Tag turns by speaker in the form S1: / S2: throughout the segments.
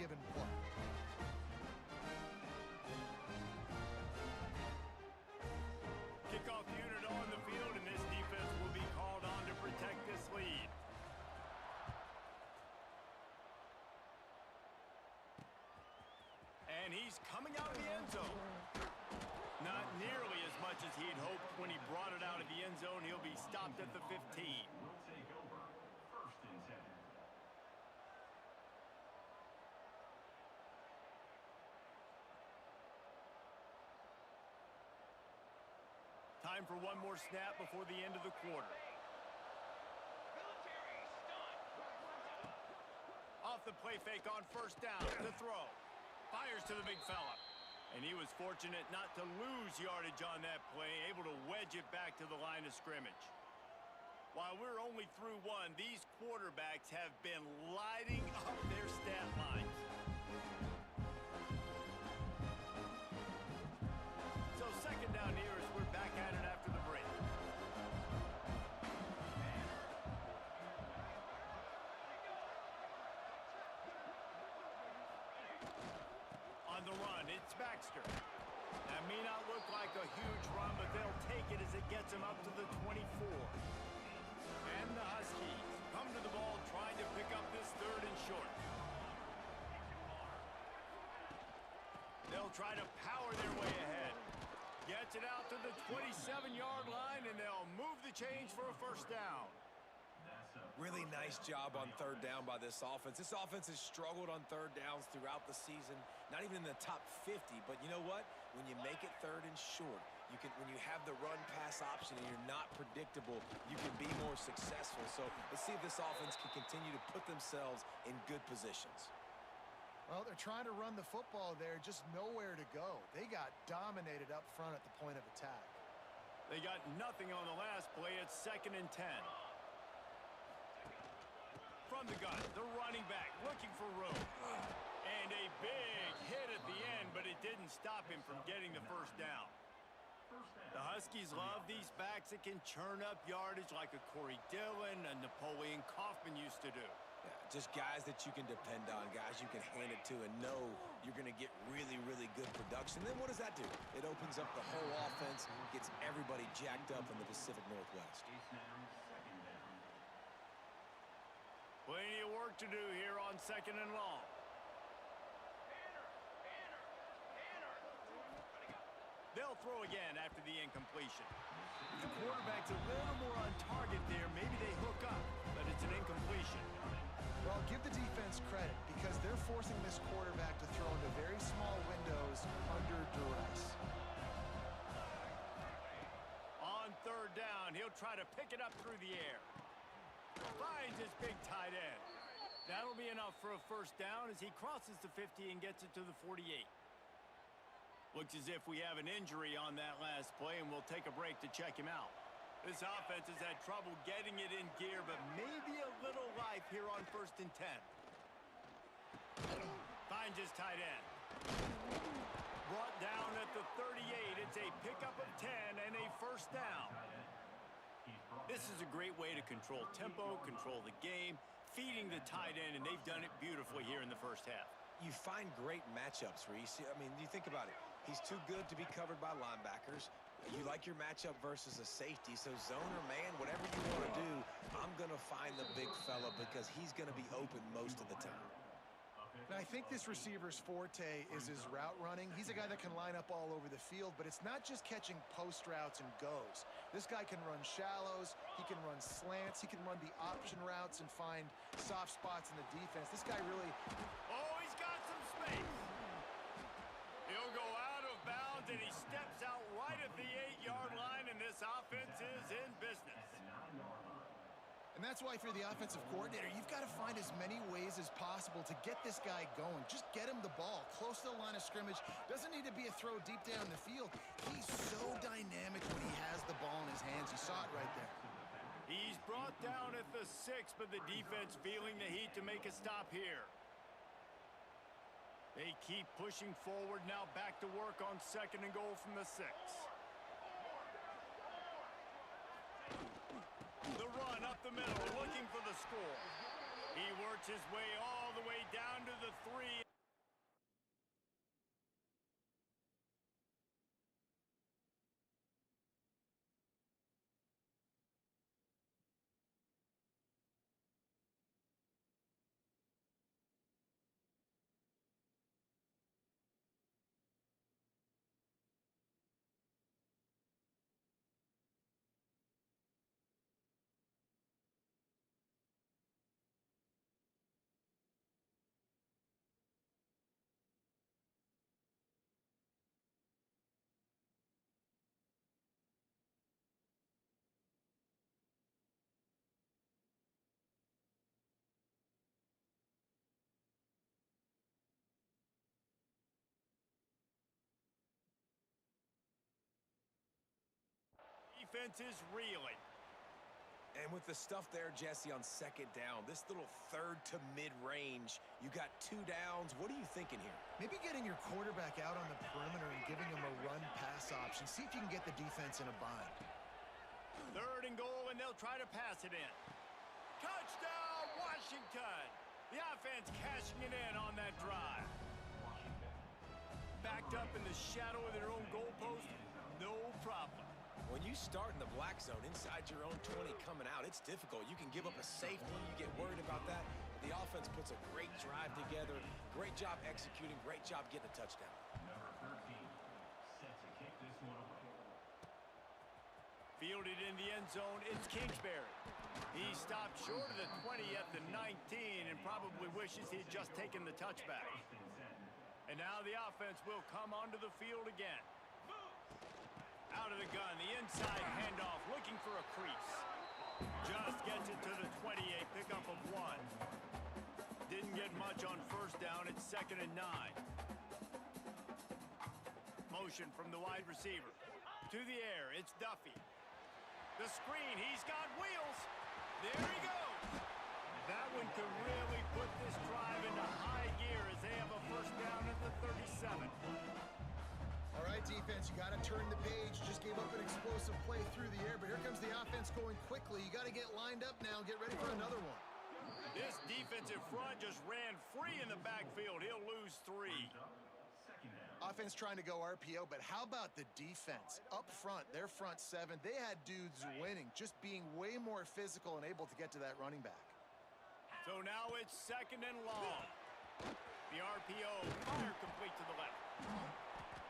S1: given play.
S2: Kickoff unit on the field, and this defense will be called on to protect this lead. And he's coming out of the end zone. Not nearly as much as he'd hoped when he brought it out of the end zone. He'll be stopped at the 15.
S3: We'll take over 1st and 10.
S2: Time for one more snap before the end of the quarter. Off the play fake on 1st down. The throw. Fires to the big fella. And he was fortunate not to lose yardage on that play, able to wedge it back to the line of scrimmage. While we're only through one, these quarterbacks have been lighting up their stat lines. So 2nd down here as we're back at it after the break. On the run, it's Baxter. That may not look like a huge run, but they'll take it as it gets them up to the 24. And the Huskies come to the ball trying to pick up this 3rd and short. They'll try to power their way ahead. Gets it out to the 27-yard line, and they'll move the chains for a 1st down.
S4: Really nice job on 3rd down by this offense. This offense has struggled on 3rd downs throughout the season, not even in the top 50. But you know what? When you make it 3rd and short, when you have the run-pass option and you're not predictable, you can be more successful. So let's see if this offense can continue to put themselves in good positions.
S1: Well, they're trying to run the football there, just nowhere to go. They got dominated up front at the point of attack.
S2: They got nothing on the last play. It's 2nd and 10. From the gun, the running back looking for room. And a big hit at the end, but it didn't stop him from getting the 1st down. The Huskies love these backs that can churn up yardage like a Corey Dillon and Napoleon Kaufman used to do.
S4: Yeah, just guys that you can depend on, guys you can hand it to and know you're going to get really, really good production. Then what does that do? It opens up the whole offense, gets everybody jacked up in the Pacific Northwest.
S2: Plenty of work to do here on 2nd and long. They'll throw again after the incompletion. The quarterback's a little more on target there. Maybe they hook up, but it's an incompletion.
S1: Well, give the defense credit because they're forcing this quarterback to throw into very small windows under duress.
S2: On 3rd down, he'll try to pick it up through the air. Finds his big tight end. That'll be enough for a 1st down as he crosses the 50 and gets it to the 48. Looks as if we have an injury on that last play, and we'll take a break to check him out. This offense has had trouble getting it in gear, but maybe a little life here on 1st and 10. Finds his tight end. Brought down at the 38. It's a pickup of 10 and a 1st down. This is a great way to control tempo, control the game, feeding the tight end, and they've done it beautifully here in the 1st half.
S4: You find great matchups, Reese. I mean, you think about it. He's too good to be covered by linebackers. You like your matchup versus a safety, so zone or man, whatever you want to do, I'm going to find the big fella because he's going to be open most of the time.
S1: And I think this receiver's forte is his route running. He's a guy that can line up all over the field, but it's not just catching post routes and goes. This guy can run shallows, he can run slants, he can run the option routes and find soft spots in the defense. This guy really...
S2: Oh, he's got some space. He'll go out of bounds, and he steps out right at the 8-yard line, and this offense is in business.
S1: And that's why if you're the offensive coordinator, you've got to find as many ways as possible to get this guy going. Just get him the ball close to the line of scrimmage. Doesn't need to be a throw deep down the field. He's so dynamic when he has the ball in his hands. You saw it right there.
S2: He's brought down at the 6, but the defense feeling the heat to make a stop here. They keep pushing forward now, back to work on 2nd and goal from the 6. The run up the middle, looking for the score. He works his way all the way down to the 3. defense is reeling.
S4: And with the stuff there, Jesse, on second down, this little third to mid-range, you got 2 downs. What are you thinking here?
S1: Maybe getting your quarterback out on the perimeter and giving him a run-pass option. See if you can get the defense in a bind.
S2: 3rd and goal, and they'll try to pass it in. Touchdown, Washington! The offense cashing it in on that drive. Backed up in the shadow of their own goalpost, no problem.
S4: When you start in the black zone inside your own 20 coming out, it's difficult. You can give up a safety. You get worried about that. The offense puts a great drive together. Great job executing. Great job getting a touchdown.
S3: Number 13, set to kick this one away.
S2: Fielded in the end zone, it's Kingsbury. He stopped short of the 20 at the 19 and probably wishes he'd just taken the touchback. And now the offense will come onto the field again. Out of the gun, the inside handoff, looking for a crease. Just gets it to the 28, pickup of 1. Didn't get much on 1st down, it's 2nd and 9. Motion from the wide receiver. To the air, it's Duffy. The screen, he's got wheels. There he goes. That one could really put this drive into high gear as they have a 1st down at the 37.
S1: All right, defense, you got to turn the page. Just gave up an explosive play through the air, but here comes the offense going quickly. You got to get lined up now. Get ready for another one.
S2: This defensive front just ran free in the backfield. He'll lose 3.
S1: Offense trying to go RPO, but how about the defense? Up front, their front 7, they had dudes winning, just being way more physical and able to get to that running back.
S2: So now it's 2nd and long. The RPO, fire complete to the left.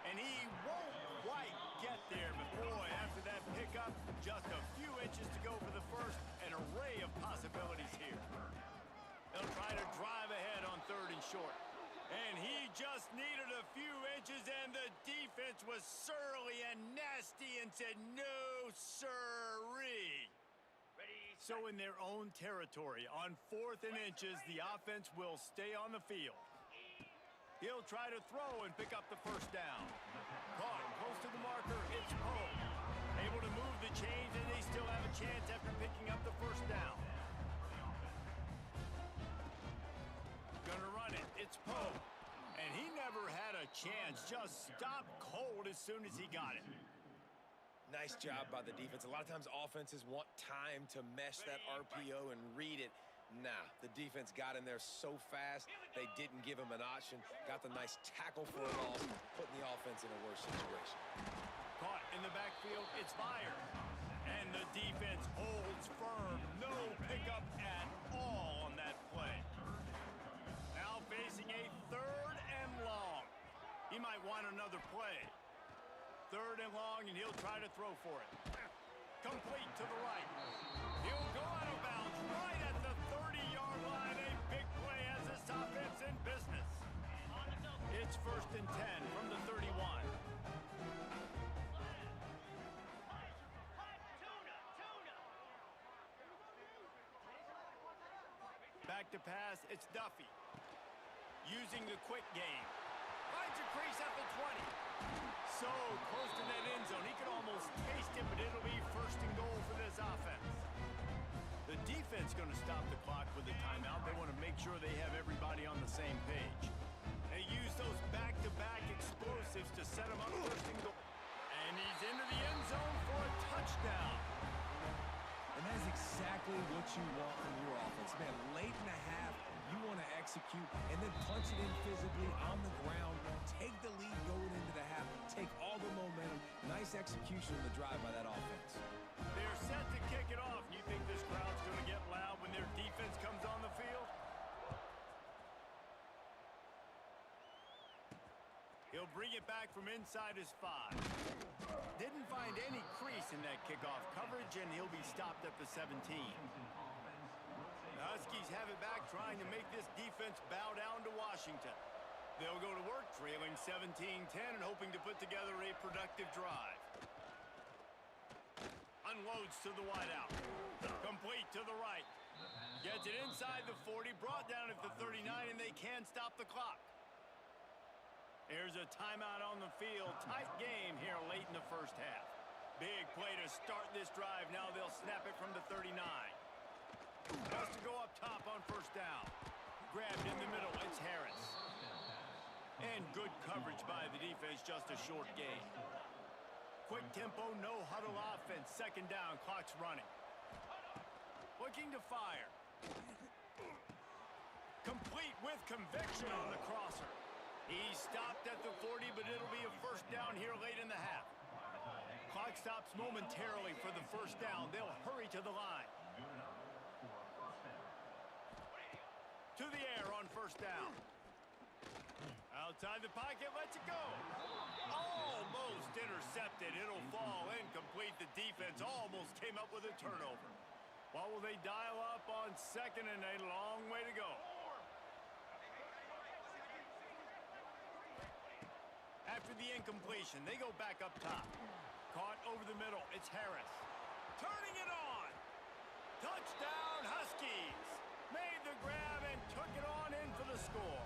S2: And he won't quite get there, but boy, after that pickup, just a few inches to go for the first. An array of possibilities here. They'll try to drive ahead on 3rd and short. And he just needed a few inches, and the defense was surly and nasty and said, no, sirree. So in their own territory, on 4th and inches, the offense will stay on the field. He'll try to throw and pick up the 1st down. Caught close to the marker, it's Poe. Able to move the chains, and they still have a chance after picking up the 1st down. Gonna run it, it's Poe. And he never had a chance, just stopped cold as soon as he got it.
S4: Nice job by the defense. A lot of times offenses want time to mesh that RPO and read it. Nah, the defense got in there so fast, they didn't give him an option. Got the nice tackle for a loss, putting the offense in a worse situation.
S2: Caught in the backfield, it's fired. And the defense holds firm. No pickup at all on that play. Now facing a 3rd and long. He might want another play. 3rd and long, and he'll try to throw for it. Complete to the right. He'll go out of bounds right at the 30-yard line. A big play as this offense in business. It's 1st and 10 from the 31. Back to pass, it's Duffy. Using the quick game. Finds a crease at the 20. So close to that end zone. He could almost taste it, but it'll be 1st and goal for this offense. The defense going to stop the clock with a timeout. They want to make sure they have everybody on the same page. They use those back-to-back explosives to set them up 1st and goal. And he's into the end zone for a touchdown.
S4: And that is exactly what you want from your offense. Man, late in the half, you want to execute and then punch it in physically on the ground. Take the lead going into the half. Take all the momentum. Nice execution of the drive by that offense.
S2: They're set to kick it off. You think this crowd's going to get loud when their defense comes on the field? He'll bring it back from inside his 5. Didn't find any crease in that kickoff coverage, and he'll be stopped at the 17. The Huskies have it back, trying to make this defense bow down to Washington. They'll go to work, trailing 17-10 and hoping to put together a productive drive. Unloads to the wideout. Complete to the right. Gets it inside the 40, brought down at the 39, and they can stop the clock. There's a timeout on the field. Tight game here late in the 1st half. Big play to start this drive. Now they'll snap it from the 39. Has to go up top on first down. Grabbed in the middle. It's Harris. And good coverage by the defense. Just a short gain. Quick tempo, no huddle offense. Second down. Clock's running. Looking to fire. Complete with conviction on the crosser. He stopped at the 40, but it'll be a first down here late in the half. Clock stops momentarily for the first down. They'll hurry to the line. To the air on first down. Outside the pocket, lets it go. Almost intercepted. It'll fall incomplete. The defense almost came up with a turnover. What will they dial up on second and a long way to go? After the incompletion, they go back up top. Caught over the middle. It's Harris. Turning it on. Touchdown, Huskies. Made the grab and took it on in for the score.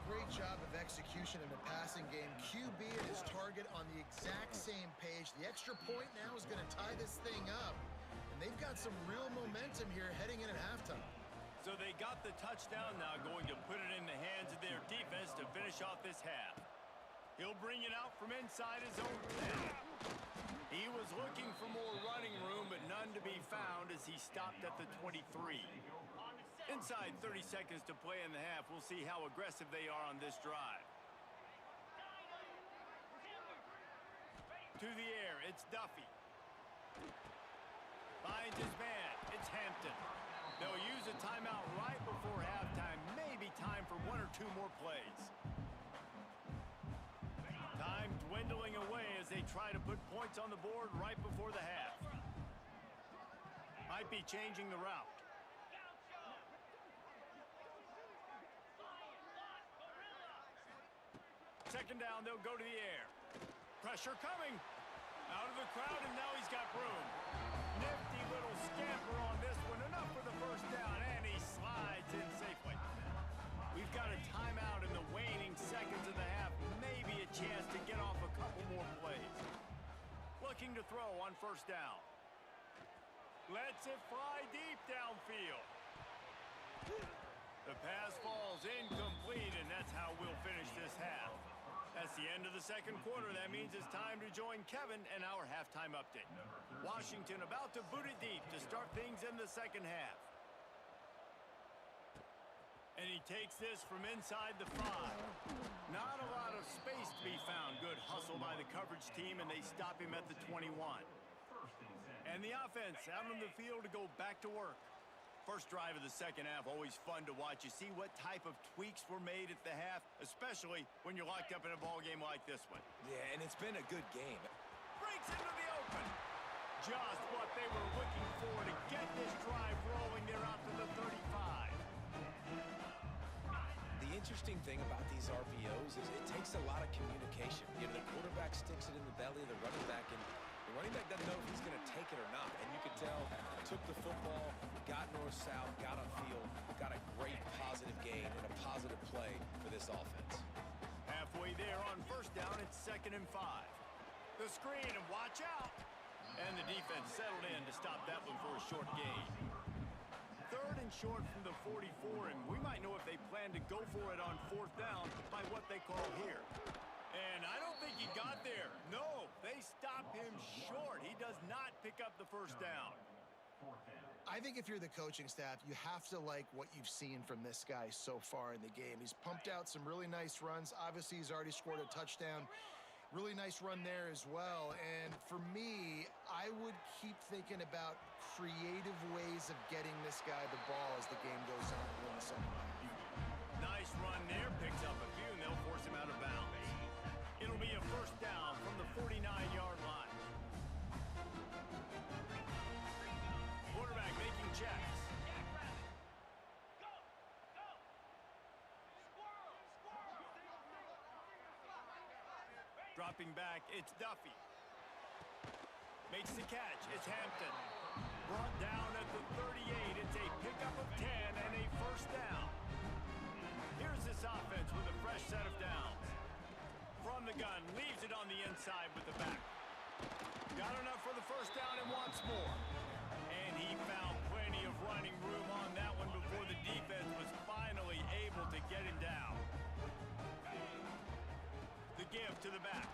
S1: Great job of execution in the passing game. QB and his target on the exact same page. The extra point now is going to tie this thing up. And they've got some real momentum here heading in at halftime.
S2: So they got the touchdown now, going to put it in the hands of their defense to finish off this half. He'll bring it out from inside his own 10. He was looking for more running room, but none to be found as he stopped at the 23. Inside 30 seconds to play in the half. We'll see how aggressive they are on this drive. To the air, it's Duffy. Finds his man, it's Hampton. They'll use a timeout right before halftime. Maybe time for one or two more plays. Time dwindling away as they try to put points on the board right before the half. Might be changing the route. Second down, they'll go to the air. Pressure coming. Out of the crowd, and now he's got room. Nifty little scamper on this one. Enough for the first down, and he slides in safely. We've got a timeout in the waning seconds of the half. Maybe a chance to get off a couple more plays. Looking to throw on first down. Lets it fly deep downfield. The pass falls incomplete, and that's how we'll finish this half. That's the end of the second quarter. That means it's time to join Kevin and our halftime update. Washington about to boot it deep to start things in the second half. And he takes this from inside the 5. Not a lot of space to be found. Good hustle by the coverage team, and they stop him at the 21. And the offense out on the field to go back to work. First drive of the second half, always fun to watch. You see what type of tweaks were made at the half, especially when you're locked up in a ball game like this one.
S4: Yeah, and it's been a good game.
S2: Breaks into the open. Just what they were looking for to get this drive rolling. They're out to the 35.
S4: The interesting thing about these RPOs is it takes a lot of communication. You know, the quarterback sticks it in the belly of the running back, and the running back doesn't know if he's going to take it or not. And you can tell, took the football, got north-south, got upfield, got a great positive gain and a positive play for this offense.
S2: Halfway there on first down, it's 2nd and 5. The screen, and watch out. And the defense settled in to stop that one for a short gain. 3rd and short from the 44, and we might know if they plan to go for it on 4th down by what they call here. And I don't think he got there. No, they stop him short. He does not pick up the first down.
S1: I think if you're the coaching staff, you have to like what you've seen from this guy so far in the game. He's pumped out some really nice runs. Obviously, he's already scored a touchdown. Really nice run there as well. And for me, I would keep thinking about creative ways of getting this guy the ball as the game goes on in the second half.
S2: Nice run there. Picks up a few, and they'll force him out of bounds. It'll be a first down from the 49-yard line. Quarterback making checks. Dropping back, it's Duffy. Makes the catch, it's Hampton. Brought down at the 38, it's a pickup of 10 and a first down. Here's this offense with a fresh set of downs. From the gun, leaves it on the inside with the back. Got enough for the first down and wants more. And he found plenty of running room on that one before the defense was finally able to get him down. The give to the back.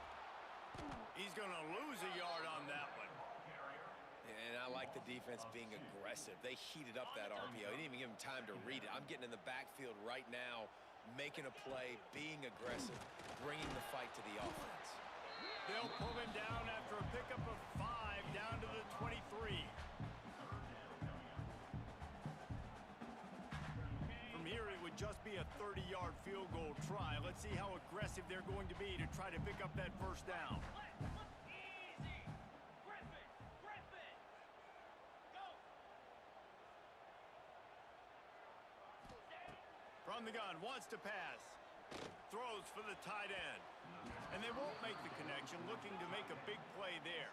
S2: He's going to lose a yard on that one.
S4: And I like the defense being aggressive. They heated up that RPO. He didn't even give him time to read it. I'm getting in the backfield right now, making a play, being aggressive, bringing the fight to the offense.
S2: They'll pull him down after a pickup of 5 down to the 23. From here, it would just be a 30-yard field goal try. Let's see how aggressive they're going to be to try to pick up that first down. From the gun, wants to pass. Throws for the tight end. And they won't make the connection, looking to make a big play there.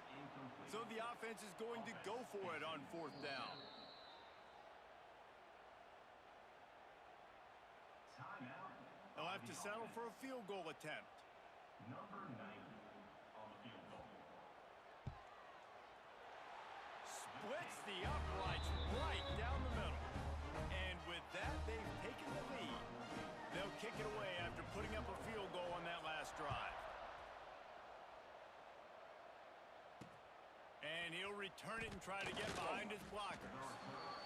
S2: So the offense is going to go for it on 4th down. They'll have to settle for a field goal attempt.
S3: Number 90 on the field goal.
S2: Splits the uprights right down the middle. And with that, they've taken the lead. They'll kick it away after putting up a field goal on that last drive. And he'll return it and try to get behind his blockers.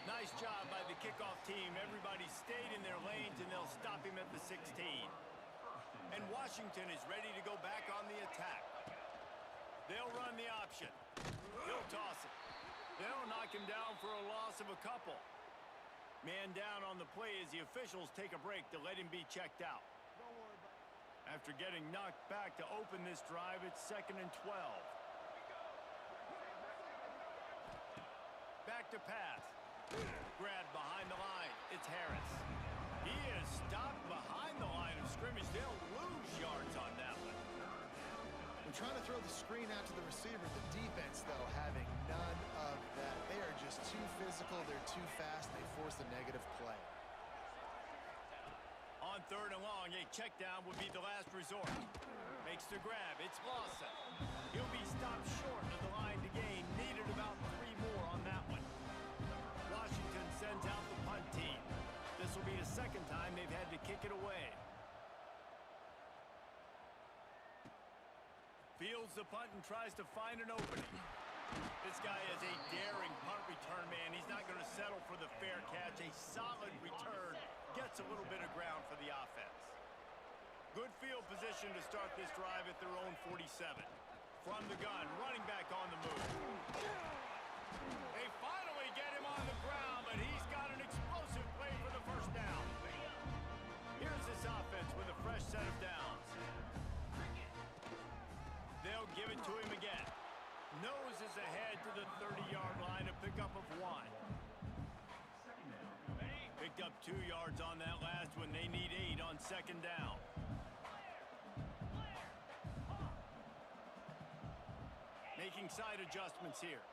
S2: Nice job by the kickoff team. Everybody stayed in their lanes, and they'll stop him at the 16. And Washington is ready to go back on the attack. They'll run the option. He'll toss it. They'll knock him down for a loss of a couple. Man down on the play as the officials take a break to let him be checked out. After getting knocked back to open this drive, it's 2nd and 12. Back to pass. Grab behind the line. It's Harris. He is stopped behind the line of scrimmage. They'll lose yards on that one.
S1: When trying to throw the screen out to the receiver, the defense, though, having none of that. They are just too physical. They're too fast. They force a negative play.
S2: On 3rd and long, a check down would be the last resort. Makes the grab. It's Lawson. He'll be stopped short of the line to gain. Needed about 3 more on that one. Washington sends out the punt team. This will be the 2nd time they've had to kick it away. Fields the punt and tries to find an opening. This guy is a daring punt return man. He's not going to settle for the fair catch. A solid return gets a little bit of ground for the offense. Good field position to start this drive at their own 47. From the gun, running back on the move. They finally get him on the ground, but he's got an explosive play for the first down. Here's this offense with a fresh set of downs. They'll give it to him again. Noses ahead to the 30-yard line, a pickup of 1. Picked up 2 yards on that last one. They need 8 on 2nd down. Making side adjustments here.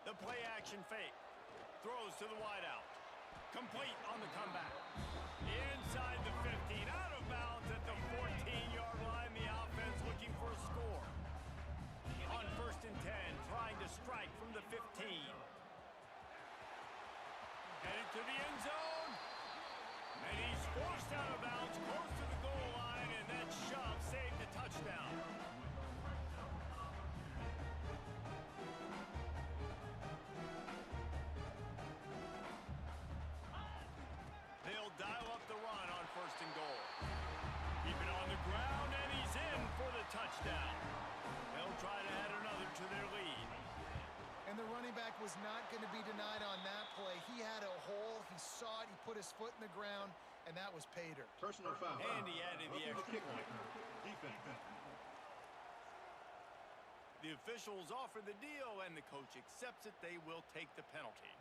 S2: The play action fake. Throws to the wideout. Complete on the comeback. Inside the 15. Out of bounds at the 14-yard line. The offense looking for a score. On 1st and 10, trying to strike from the 15. Headed to the end zone. And he's forced out of bounds close to the goal line, and that shove saved a touchdown. They'll dial up the run on 1st and goal. Keep it on the ground, and he's in for the touchdown. They'll try to add another to their lead.
S1: And the running back was not going to be denied on that play. He had a hole. He saw it. He put his foot in the ground, and that was pay dirt.
S5: Personal foul.
S2: And he added the extra point.
S5: Defense.
S2: The officials offer the deal, and the coach accepts it. They will take the penalty.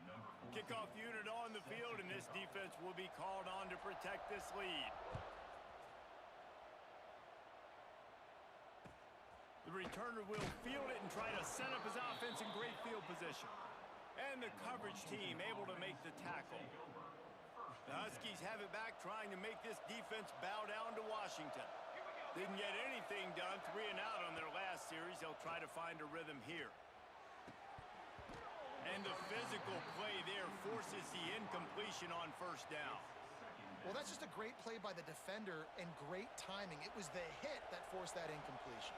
S2: Kickoff unit on the field, and this defense will be called on to protect this lead. The returner will field it and try to set up his offense in great field position. And the coverage team able to make the tackle. The Huskies have it back, trying to make this defense bow down to Washington. Didn't get anything done, 3 and out on their last series. They'll try to find a rhythm here. And the physical play there forces the incompletion on first down.
S1: Well, that's just a great play by the defender and great timing. It was the hit that forced that incompletion.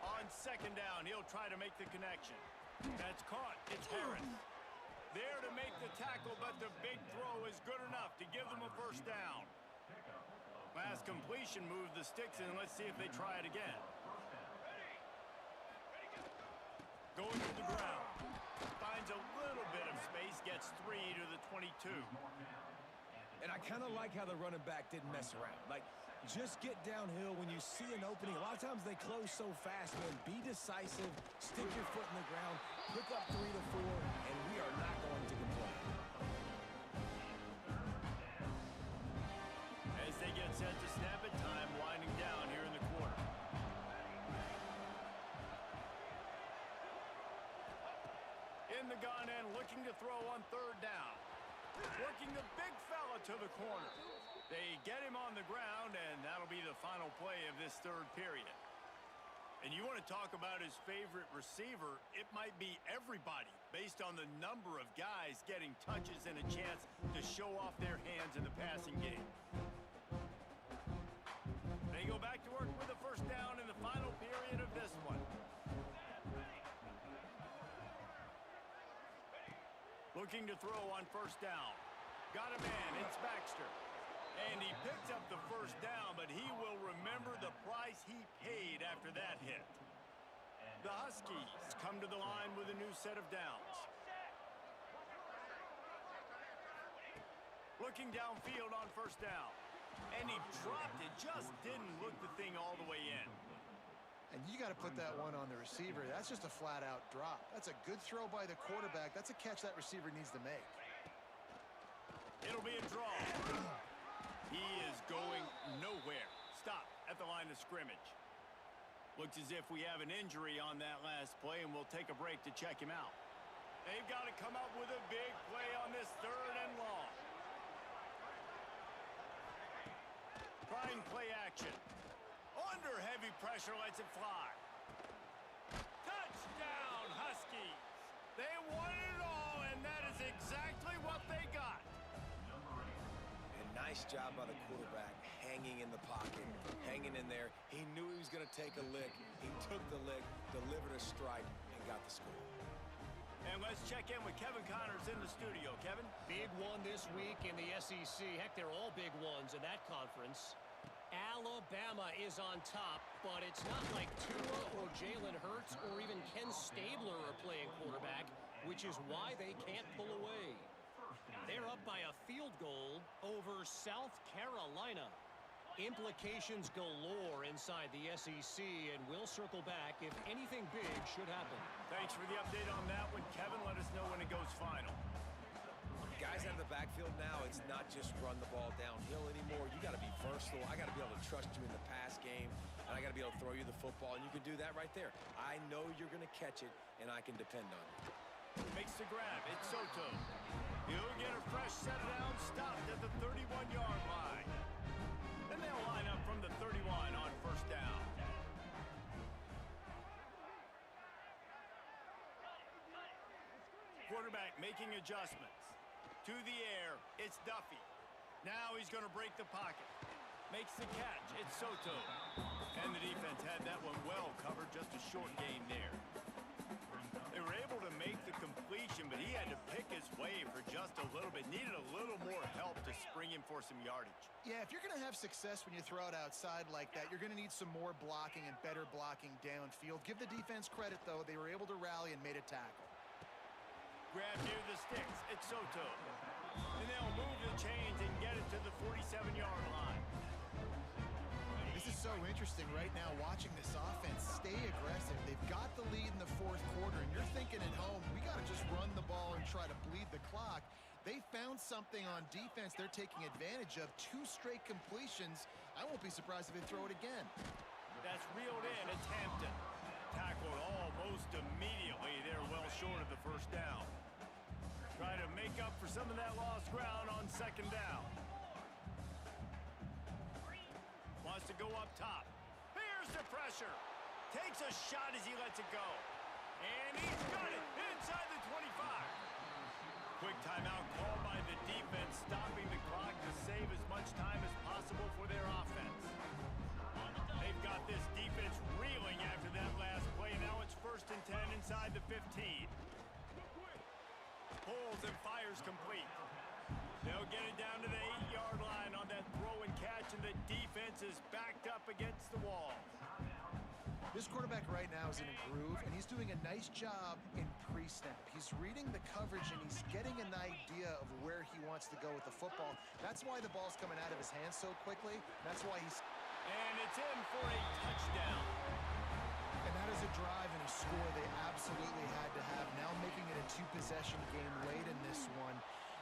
S2: On second down, he'll try to make the connection. That's caught. It's Harris. There to make the tackle, but the big throw is good enough to give them a first down. Last completion moved the sticks in. Let's see if they try it again. Going to the ground. Finds a little bit of space, gets 3 to the 22.
S4: And I kind of like how the running back didn't mess around. Like, just get downhill when you see an opening. A lot of times they close so fast, man. Be decisive, stick your foot in the ground, pick up 3 to 4, and we are not going to complain.
S2: As they get set to snap it, time winding down here in the quarter. In the gun and looking to throw on third down. Working the big fella to the corner. They get him on the ground, and that'll be the final play of this third period. And you want to talk about his favorite receiver, it might be everybody based on the number of guys getting touches and a chance to show off their hands in the passing game. They go back to work with a first down in the final period of this one. Looking to throw on first down. Got a man, it's Baxter. And he picked up the first down, but he will remember the price he paid after that hit. The Huskies come to the line with a new set of downs. Looking downfield on first down. And he dropped it, just didn't look the thing all the way in.
S1: And you got to put that one on the receiver. That's just a flat-out drop. That's a good throw by the quarterback. That's a catch that receiver needs to make.
S2: It'll be a draw. He is going nowhere. Stop at the line of scrimmage. Looks as if we have an injury on that last play, and we'll take a break to check him out. They've got to come up with a big play on this third and long. Trying play action. Under heavy pressure, lets it fly. Touchdown, Huskies. They won it all, and that is exactly what they got.
S4: And nice job by the quarterback, hanging in the pocket, hanging in there. He knew he was going to take a lick. He took the lick, delivered a strike, and got the score.
S2: And let's check in with Kevin Connors in the studio. Kevin?
S5: Big one this week in the SEC. Heck, they're all big ones in that conference. Alabama is on top, but it's not like Tua or Jalen Hurts or even Ken Stabler are playing quarterback, which is why they can't pull away. They're up by a field goal over South Carolina. Implications galore inside the SEC, and we'll circle back if anything big should happen.
S2: Thanks for the update on that one, Kevin. Let us know when it goes final.
S4: Guys out of the backfield now, it's not just run the ball downhill anymore. You got to be versatile. I got to be able to trust you in the pass game, and I got to be able to throw you the football, and you can do that right there. I know you're going to catch it, and I can depend on you.
S2: Makes the grab. It's Soto. He'll get a fresh set down, stopped at the 31-yard line. Then they'll line up from the 31 on first down. Quarterback making adjustments. To the air, it's Duffy. Now he's going to break the pocket. Makes the catch. It's Soto. And the defense had that one well covered. Just a short gain there. They were able to make the completion, but he had to pick his way for just a little bit. Needed a little more help to spring him for some yardage.
S1: Yeah, if you're going to have success when you throw it outside like that, you're going to need some more blocking and better blocking downfield. Give the defense credit, though. They were able to rally and made a tackle.
S2: Grab near the sticks. It's Soto. And they'll move the chains and get it to the 47-yard line.
S1: This is so interesting right now watching this offense stay aggressive. They've got the lead in the fourth quarter, and you're thinking at home, we got to just run the ball and try to bleed the clock. They found something on defense they're taking advantage of. 2 straight completions. I won't be surprised if they throw it again.
S2: That's reeled in. It's Hampton. Tackled almost immediately. They're well short of the first down. Try to make up for some of that lost ground on second down. go up top. Here's the pressure. Takes a shot as he lets it go. And he's got it inside the 25. Quick timeout called by the defense, stopping the clock to save as much time as possible for their offense. They've got this defense reeling after that last play. Now it's 1st and 10 inside the 15. Pulls and fires complete. They'll get it down to the 8-yard line on that throw and catch, and the defense is backed up against the wall.
S1: This quarterback right now is in a groove, and he's doing a nice job in pre-snap. He's reading the coverage, and he's getting an idea of where he wants to go with the football. That's why the ball's coming out of his hands so quickly. That's why he's...
S2: And it's in for a touchdown.
S1: And that is a drive and a score they absolutely had to have. Now making it a 2-possession game late in this one.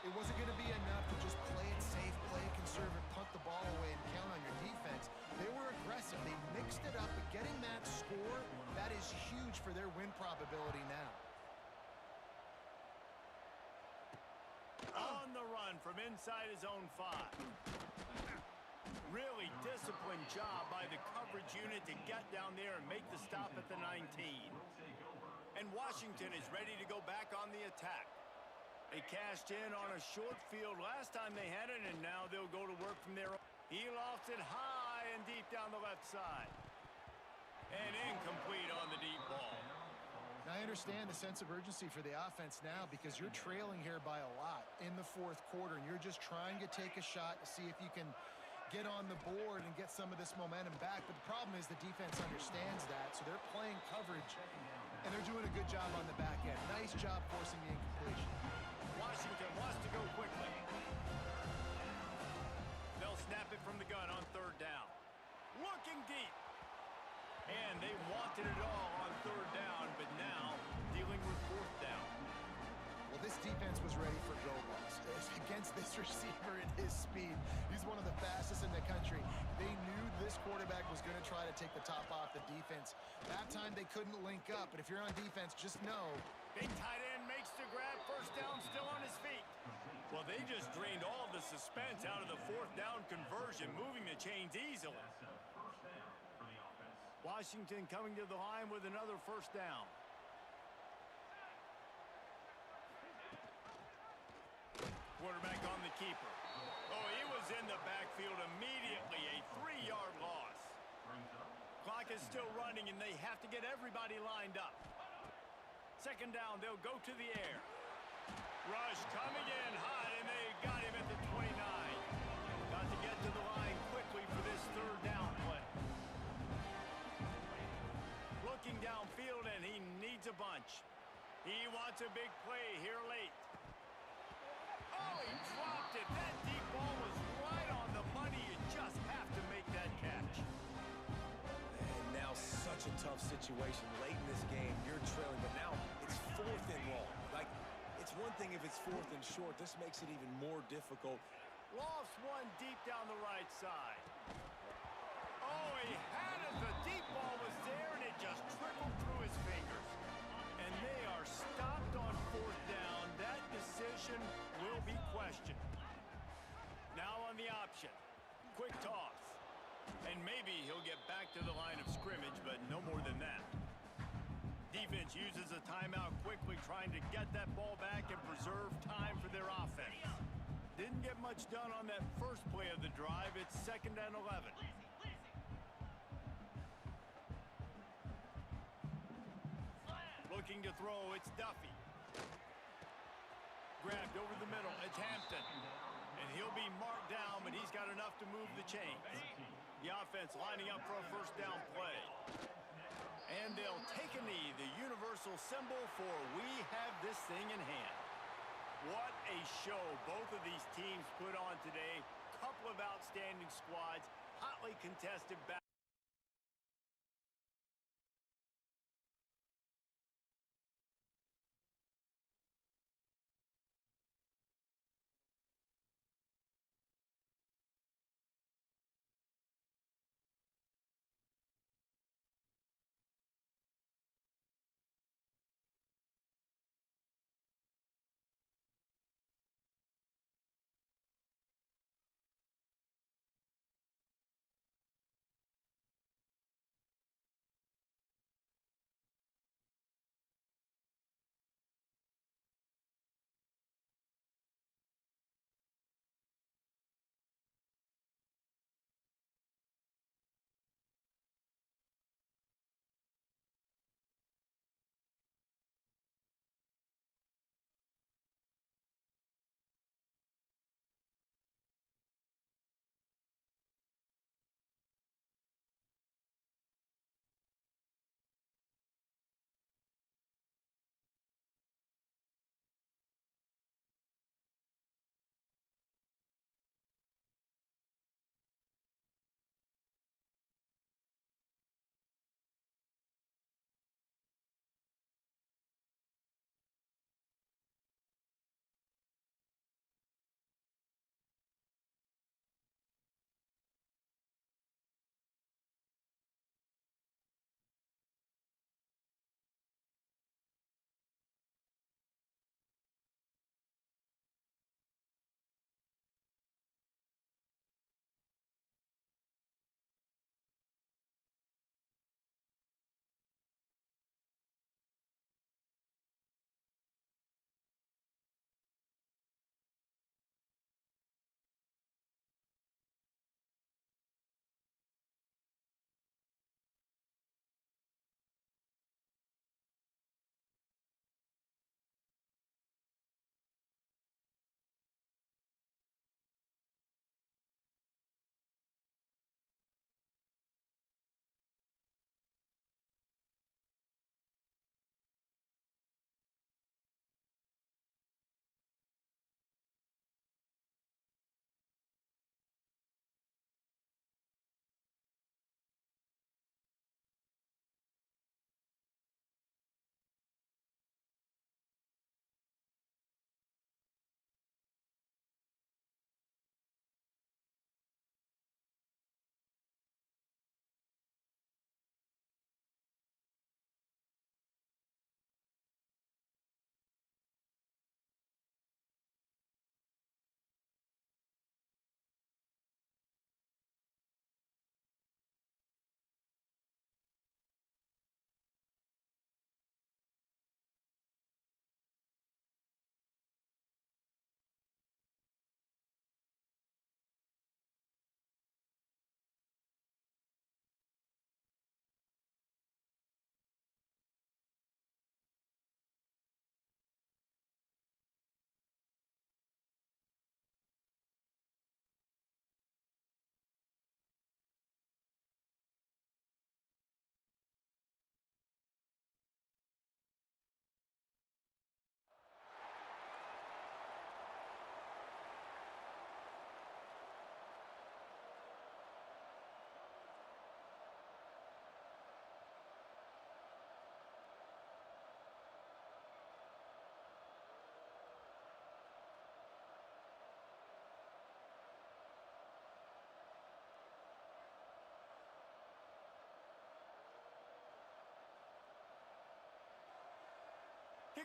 S1: It wasn't going to be enough to just play it safe, play it conservative, punt the ball away, and count on your defense. They were aggressive. They mixed it up, but getting that score, that is huge for their win probability now.
S2: On the run from inside his own 5. Really disciplined job by the coverage unit to get down there and make the stop at the 19. And Washington is ready to go back on the attack. They cashed in on a short field last time they had it, and now they'll go to work from there. He lofts it high and deep down the left side. And incomplete on the deep ball.
S1: Now, I understand the sense of urgency for the offense now because you're trailing here by a lot in the 4th quarter, and you're just trying to take a shot to see if you can get on the board and get some of this momentum back. But the problem is the defense understands that, so they're playing coverage, and they're doing a good job on the back end. Nice job forcing the incompletion.
S2: Washington wants to go quickly. They'll snap it from the gun on 3rd down. Looking deep. And they wanted it all on 3rd down, but now dealing with 4th down.
S1: Well, this defense was ready for go balls. Against this receiver at his speed, he's one of the fastest in the country. They knew this quarterback was going to try to take the top off the defense. That time they couldn't link up, but if you're on defense, just know.
S2: Big tight end makes the grab. 1st down, still on his feet. Well, they just drained all the suspense out of the 4th down conversion, moving the chains easily. Washington coming to the line with another 1st down. Quarterback on the keeper. Oh, he was in the backfield immediately. A 3-yard loss. Clock is still running, and they have to get everybody lined up. 2nd down, they'll go to the air. Rush coming in hot, and they got him at the 29. Got to get to the line quickly for this 3rd down play. Looking downfield, and he needs a bunch. He wants a big play here late. Oh, he dropped it. That deep ball was right on the money. You just have to make that catch.
S4: And now such a tough situation. Late in this game, you're trailing, but now it's 4th and long. Like, it's one thing if it's 4th and short. This makes it even more difficult.
S2: Lofts one deep down the right side. Oh, he had it. The deep ball was there, and it just trickled through his fingers. And they are stopped on 4th down. That decision will be questioned. Now on the option. Quick toss. And maybe he'll get back to the line of scrimmage, but no more than that. Defense uses a timeout quickly, trying to get that ball back and preserve time for their offense. Didn't get much done on that first play of the drive. It's 2nd and 11. Looking to throw, it's Duffy. Grabbed over the middle, it's Hampton. And he'll be marked down, but he's got enough to move the chains. The offense lining up for a 1st down play. And they'll take a knee, the universal symbol for we have this thing in hand. What a show both of these teams put on today. Couple of outstanding squads, hotly contested battles.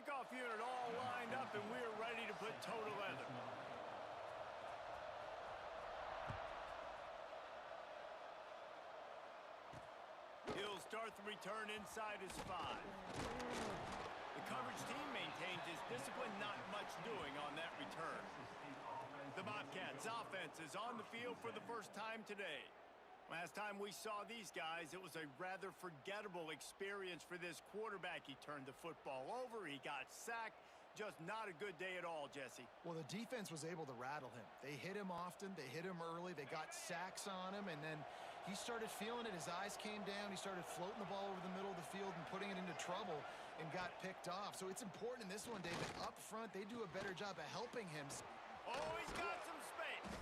S2: Kickoff unit all lined up, and we're ready to put toe to leather. He'll start the return inside his 5. The coverage team maintains his discipline, not much doing on that return. The Bobcats offense is on the field for the first time today. Last time we saw these guys, it was a rather forgettable experience for this quarterback. He turned the football over, he got sacked. Just not a good day at all, Jesse.
S1: Well, the defense was able to rattle him. They hit him often, they hit him early, they got sacks on him, and then he started feeling it. His eyes came down, he started floating the ball over the middle of the field and putting it into trouble and got picked off. So it's important in this one, David. Up front, they do a better job of helping him.
S2: Oh, he's got some space.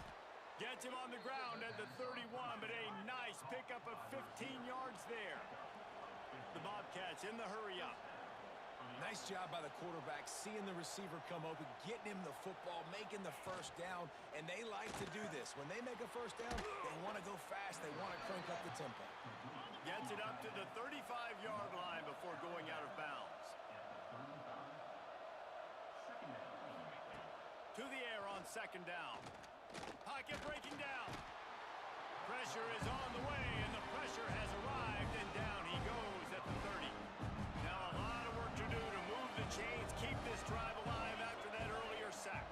S2: Gets him on the ground at the 31, but a nice pickup of 15 yards there. The Bobcats in the hurry up.
S4: Nice job by the quarterback, seeing the receiver come open, getting him the football, making the first down, and they like to do this. When they make a first down, they want to go fast, they want to crank up the tempo.
S2: Gets it up to the 35-yard line before going out of bounds. To the air on second down. Pocket breaking down. Pressure is on the way, and the pressure has arrived, and down he goes at the 30. Now a lot of work to do to move the chains, keep this drive alive after that earlier sack.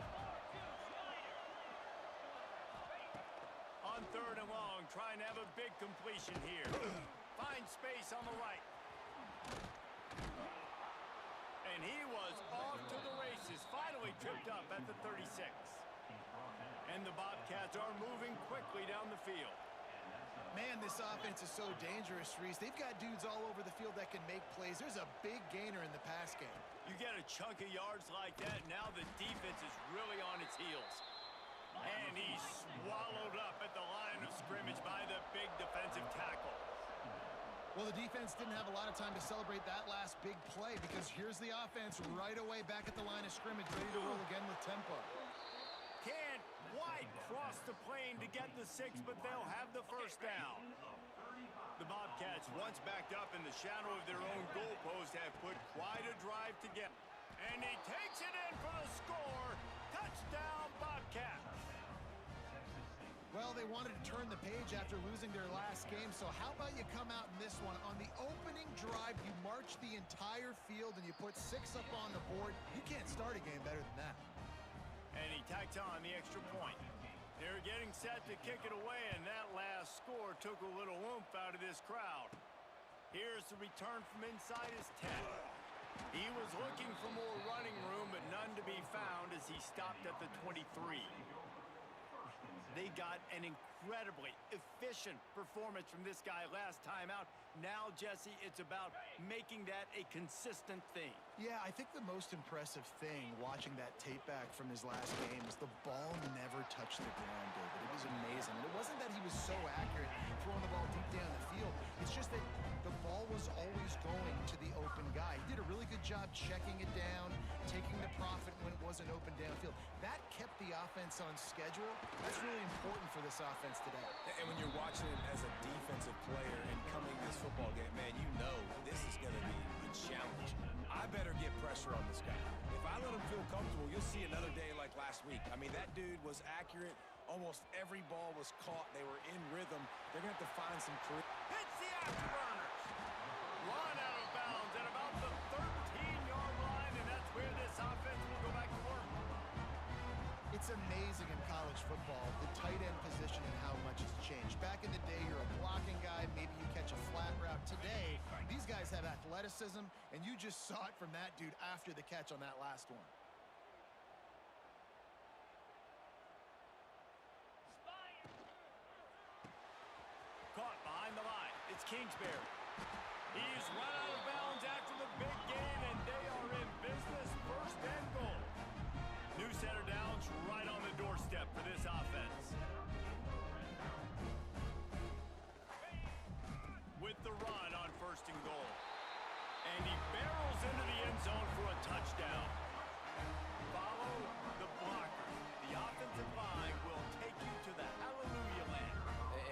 S2: On third and long, trying to have a big completion here. Finds space on the right. And he was off to the races, finally tripped up at the 36. And the Bobcats are moving quickly down the field.
S1: Man, this offense is so dangerous, Reese. They've got dudes all over the field that can make plays. There's a big gainer in the pass game.
S2: You get a chunk of yards like that, now the defense is really on its heels. And he's swallowed up at the line of scrimmage by the big defensive tackle.
S1: Well, the defense didn't have a lot of time to celebrate that last big play because here's the offense right away back at the line of scrimmage, ready to roll again with tempo.
S2: Can't quite cross the plane to get the 6, but they'll have the first down. The Bobcats, once backed up in the shadow of their own goalpost, have put quite a drive together. And he takes it in for the score. Touchdown, Bobcats.
S1: Well, they wanted to turn the page after losing their last game, so how about you come out in this one? On the opening drive, you march the entire field and you put 6 up on the board. You can't start a game better than that.
S2: And he tacks on the extra point. They're getting set to kick it away, and that last score took a little oomph out of this crowd. Here's the return from inside his 10. He was looking for more running room, but none to be found as he stopped at the 23. They got an incredibly efficient performance from this guy last time out. Now, Jesse, it's about making that a consistent thing.
S1: Yeah, I think the most impressive thing watching that tape back from his last game is the ball never touched the ground, David. It was amazing. And it wasn't that he was so accurate throwing the ball deep down the field. It's just that the ball was always going to the open guy. He did a really good job checking it down, taking the profit when it wasn't open downfield. That kept the offense on schedule. That's really important for this offense today.
S4: And when you're watching him as a defensive player and coming this football game, man, you know this is going to be a challenge. I better get pressure on this guy. If I let him feel comfortable, you'll see another day like last week. I mean, that dude was accurate. Almost every ball was caught. They were in rhythm. They're going to have to find some career.
S2: Hits the afterburners. Run out of bounds at about the 13-yard line, and that's where this offense will go back to work.
S1: It's amazing in college football, the tight end position and how much has changed. Back in the day, you're a blocking guy, maybe you catch a flat route. Today, these guys have athleticism, and you just saw it from that dude after the catch on that last one.
S2: Caught behind the line. It's Kingsbury. He's run out of bounds after the big gain, and they are in business. First and goal. New center downs right on the doorstep for this offense. With the run on first and goal. And he barrels into the end zone for a touchdown. Follow the blocker. The offensive line will take you to the hallelujah land.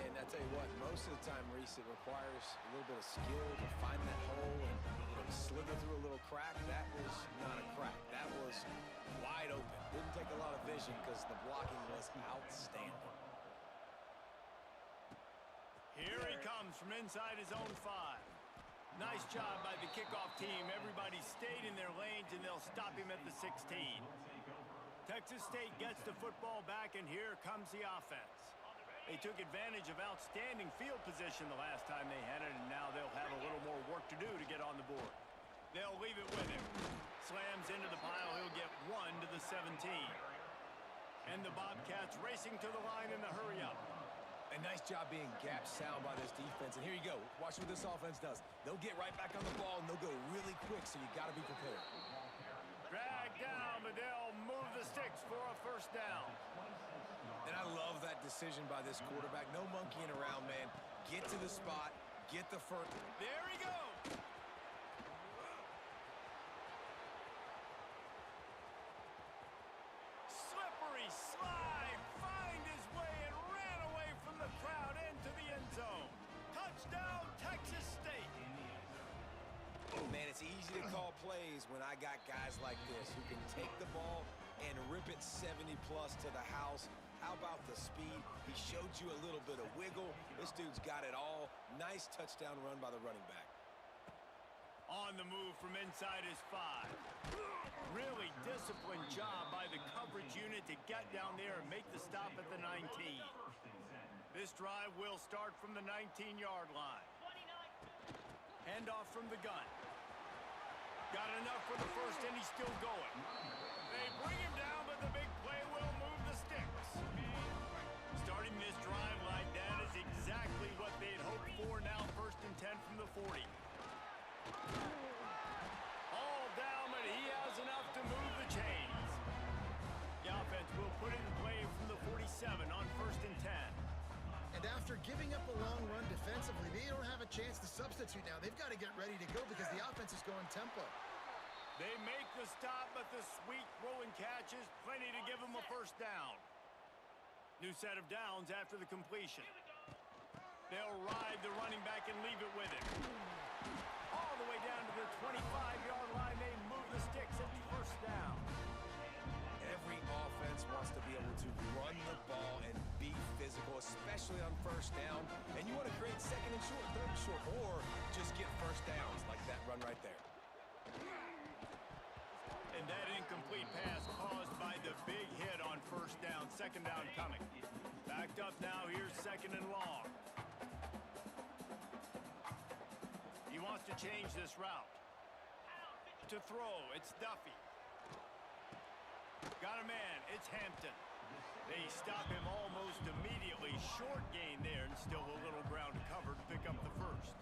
S4: And I tell you what, most of the time, Reese, it requires a little bit of skill to find that hole and slither through a little crack. That was not a crack. That was wide open. Didn't take a lot of vision because the blocking was outstanding.
S2: Here he comes from inside his own 5. Nice job by the kickoff team. Everybody stayed in their lanes, and they'll stop him at the 16. Texas State gets the football back, and here comes the offense. They took advantage of outstanding field position the last time they had it, and now they'll have a little more work to do to get on the board. They'll leave it with him. Slams into the pile. He'll get 1 to the 17. And the Bobcats racing to the line in the hurry-up.
S4: A nice job being gap sound by this defense. And here you go. Watch what this offense does. They'll get right back on the ball, and they'll go really quick, so you got to be prepared.
S2: Drag down, but they'll move the sticks for a first down.
S4: And I love that decision by this quarterback. No monkeying around, man. Get to the spot. Get the first.
S2: There he goes. Slippery slide. Find his way and ran away from the crowd into the end zone. Touchdown, Texas State.
S4: Man, it's easy to call plays when I got guys like this who can take the ball and rip it 70-plus to the house. How about the speed? He showed you a little bit of wiggle. This dude's got it all. Nice touchdown run by the running back.
S2: On the move from inside his 5. Really disciplined job by the coverage unit to get down there and make the stop at the 19. This drive will start from the 19-yard line. Handoff from the gun. Got enough for the first, and he's still going. They bring him down, but the big play will move the sticks. Starting this drive like that is exactly what they'd hoped for. Now 1st and 10 from the 40. All down, but he has enough to move the chains. The offense will put it in play from the 47 on 1st and 10.
S1: And after giving up a long run defensively, they don't have a chance to substitute now. They've got to get ready to go because the offense is going tempo.
S2: They make the stop, but the sweet throwing catch is plenty to give them a first down. New set of downs after the completion. They'll ride the running back and leave it with him. All the way down to the 25-yard line. They move the sticks at first down.
S4: Every offense wants to be able to run the ball and be physical, especially on first down. And you want to create 2nd and short, 3rd and short, or just get first downs like that run right there.
S2: And that incomplete pass caused by the big hit on first down. 2nd down coming. Backed up now. Here's 2nd and long. He wants to change this route. To throw, it's Duffy. Got a man, it's Hampton. They stop him almost immediately. Short gain there, and still a little ground to cover to pick up the first.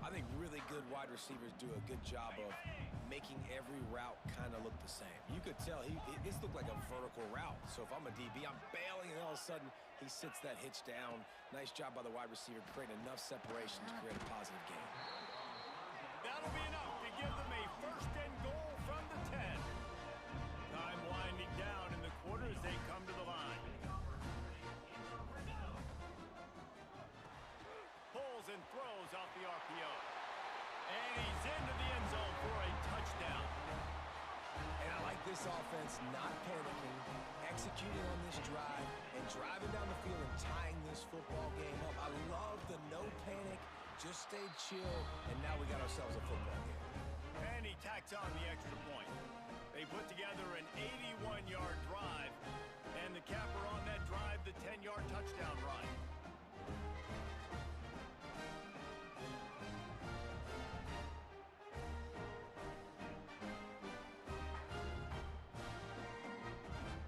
S4: I think really good wide receivers do a good job of making every route kind of look the same. You could tell this looked like a vertical route. So if I'm a DB, I'm bailing, and all of a sudden he sits that hitch down. Nice job by the wide receiver, creating enough separation to create a positive gain.
S2: That'll be enough to give them a 1st and goal from the 10. Time winding down in the quarter as they come to the line. Pulls and throws off the RPO. And he's into the end zone for a touchdown.
S4: And I like this offense not panicking, executing on this drive, and driving down the field and tying this football game up. I love the no panic, just stay chill, and now we got ourselves a football game.
S2: And he tacks on the extra point. They put together an 81-yard drive, and the capper on that drive, the 10-yard touchdown run.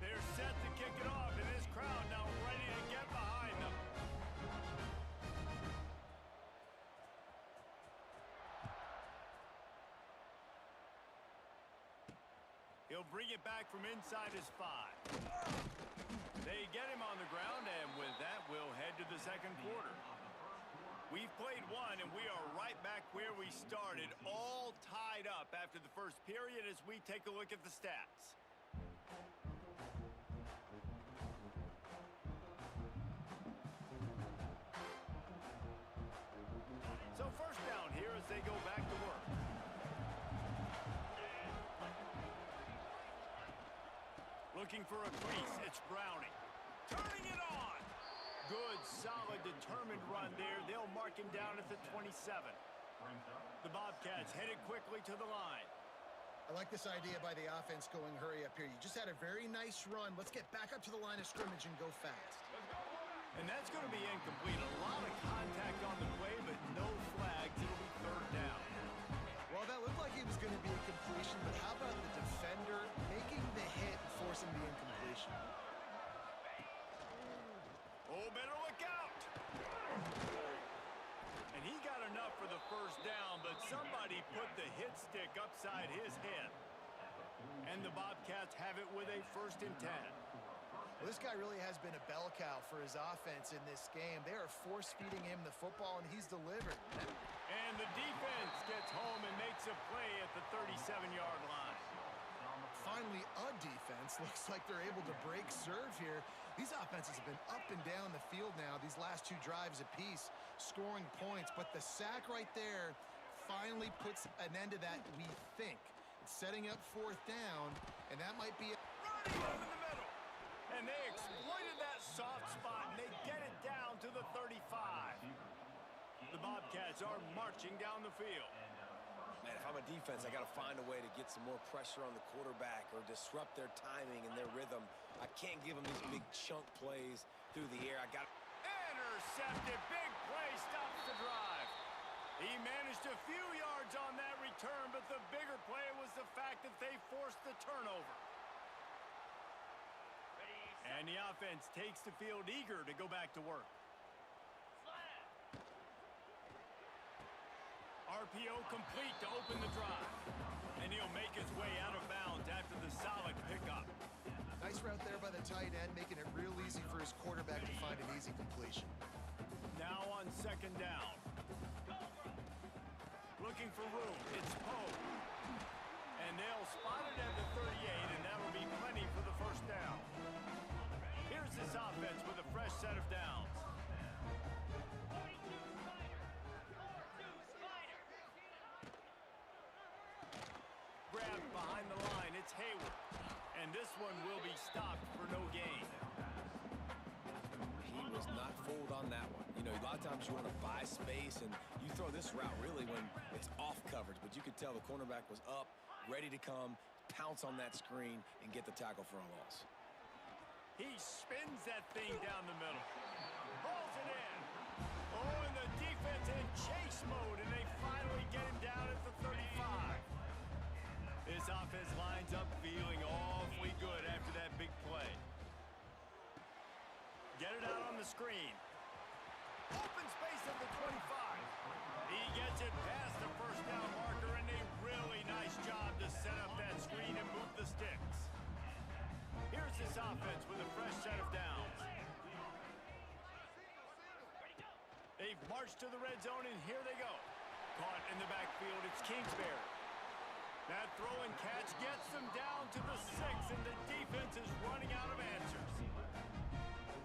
S2: They're set to kick it off, and this crowd now ready to get behind them. He'll bring it back from inside his 5. They get him on the ground, and with that, we'll head to the 2nd quarter. We've played one, and we are right back where we started, all tied up after the first period as we take a look at the stats. Looking for a crease. It's Browning. Turning it on. Good, solid, determined run there. They'll mark him down at the 27. The Bobcats headed quickly to the line.
S1: I like this idea by the offense going hurry up here. You just had a very nice run. Let's get back up to the line of scrimmage and go fast.
S2: And that's going to be incomplete. A lot of contact on the play, but no flags. It'll be third down.
S1: Well, that looked like it was going to be a completion, but how about the defender making the hit and forcing the incompletion?
S2: Oh, better look out. And he got enough for the first down, but somebody put the hit stick upside his head. And the Bobcats have it with a 1st and 10.
S1: Well, this guy really has been a bell cow for his offense in this game. They are force-feeding him the football, and he's delivered.
S2: And the defense gets home and makes a play at the 37-yard line.
S1: Finally, a defense. Looks like they're able to break serve here. These offenses have been up and down the field now, these last 2 drives apiece, scoring points. But the sack right there finally puts an end to that, we think. It's setting up 4th down, and that might be
S2: Running over the middle. And they exploited that soft spot, and they get it down to the 35. The Bobcats are marching down the field.
S4: Man, if I'm a defense, I got to find a way to get some more pressure on the quarterback or disrupt their timing and their rhythm. I can't give them these big chunk plays through the air. I got
S2: Intercepted. Big play stops the drive. He managed a few yards on that return, but the bigger play was the fact that they forced the turnover. And the offense takes the field eager to go back to work. RPO complete to open the drive. And he'll make his way out of bounds after the solid pickup.
S1: nice route there by the tight end, making it real easy for his quarterback to find an easy completion.
S2: Now on 2nd down. Looking for room. It's Poe. And they'll spot it at the 38, and that'll be plenty for the 1st down. Here's this offense with a fresh set of downs. Grabbed behind the line. It's Hayward. And this one will be stopped for no gain.
S4: He was not fooled on that one. You know, a lot of times you want to buy space, and you throw this route really when it's off coverage. But you could tell the cornerback was up, ready to come, pounce on that screen, and get the tackle for a loss.
S2: He spins that thing down the middle. Hauls it in. Oh, and the defense in chase mode, and they finally get him down at the 35. This offense lines up feeling awfully good after that big play. Get it out on the screen. Open space at the 25. He gets it past the 1st down marker, and a really nice job to set up that screen and move the sticks. Here's this offense with a fresh set of downs. They've marched to the red zone, and here they go. Caught in the backfield, it's Kingsbury. That throw and catch gets them down to the 6, and the defense is running out of answers.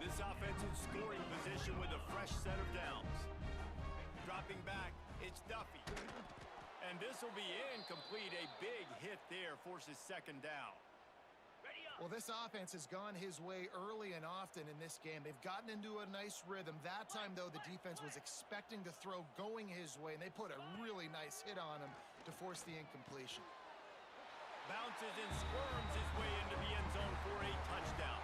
S2: This offense in scoring position with a fresh set of downs. Dropping back, it's Duffy. And this will be incomplete. A big hit there forces 2nd down.
S1: Well, this offense has gone his way early and often in this game. They've gotten into a nice rhythm. That time, though, the defense was expecting to throw going his way, and they put a really nice hit on him to force the incompletion.
S2: Bounces and squirms his way into the end zone for a touchdown.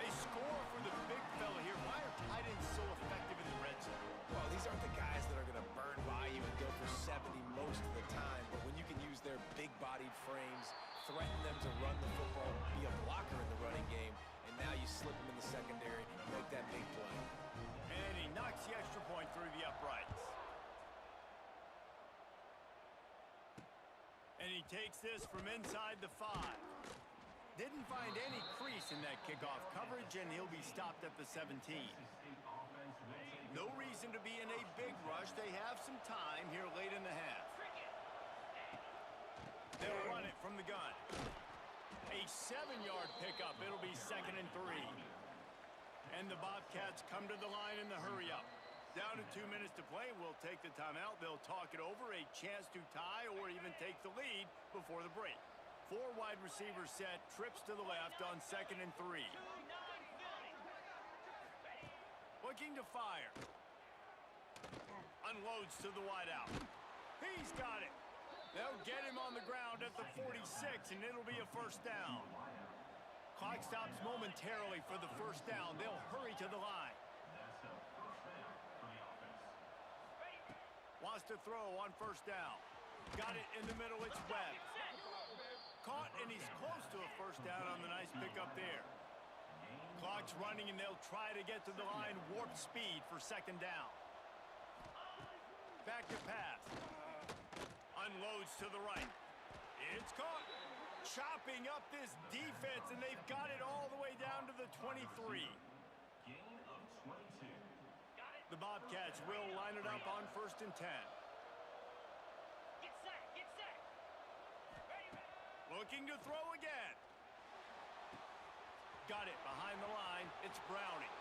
S2: A score for the big fella here. Why are tight ends so effective in the red zone?
S4: Well, these aren't the guys that are going to burn by you and go for 70 most of the time, but when you can use their big-bodied frames, threaten them to run the football, be a blocker in the running game, and now you slip them in the secondary, make that big play.
S2: And he knocks the extra point through the uprights. And he takes this from inside the 5. Didn't find any crease in that kickoff coverage, and he'll be stopped at the 17. No reason to be in a big rush. They have some time here late in the half. They'll run it from the gun. A 7-yard pickup. It'll be 2nd and 3. And the Bobcats come to the line in the hurry-up. Down to 2 minutes to play. We'll take the timeout. They'll talk it over. A chance to tie or even take the lead before the break. Four wide receivers set, trips to the left on 2nd and 3. Looking to fire. Unloads to the wideout. He's got it. They'll get him on the ground at the 46, and it'll be a first down. Clock stops momentarily for the first down. They'll hurry to the line.
S3: That's a first down for the offense.
S2: Wants to throw on first down. Got it in the middle. It's Webb. Caught, and he's close to a first down on the nice pickup there. Clock's running, and they'll try to get to the line. Warp speed for 2nd down. Back to pass. Unloads to the right. It's caught. Chopping up this defense, and they've got it all the way down to the 23.
S3: Gain of 22.
S2: The Bobcats will line it up on 1st and 10.
S6: Get set, get set. Ready, ready.
S2: Looking to throw again. Got it behind the line. It's Browning.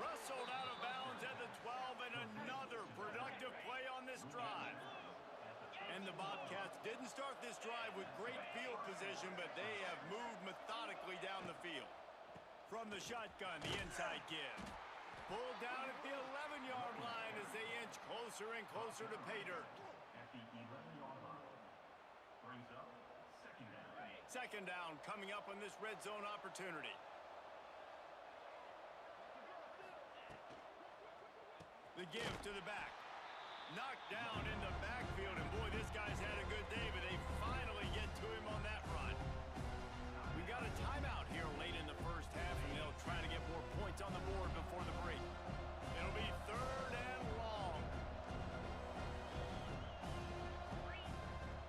S2: Wrestled out of bounds at the 12, and another productive play on this drive. And the Bobcats didn't start this drive with great field position, but they have moved methodically down the field. From the shotgun, the inside give. Pulled down at the 11-yard line as they inch closer and closer to pay dirt.
S3: At the 11-yard line. Brings up 2nd down.
S2: 2nd down coming up on this red zone opportunity. The give to the back. Knocked down in the backfield, and boy, this guy's had a good day, but they finally get to him on that run. We got a timeout here late in the first half, and they'll try to get more points on the board before the break. It'll be 3rd and long.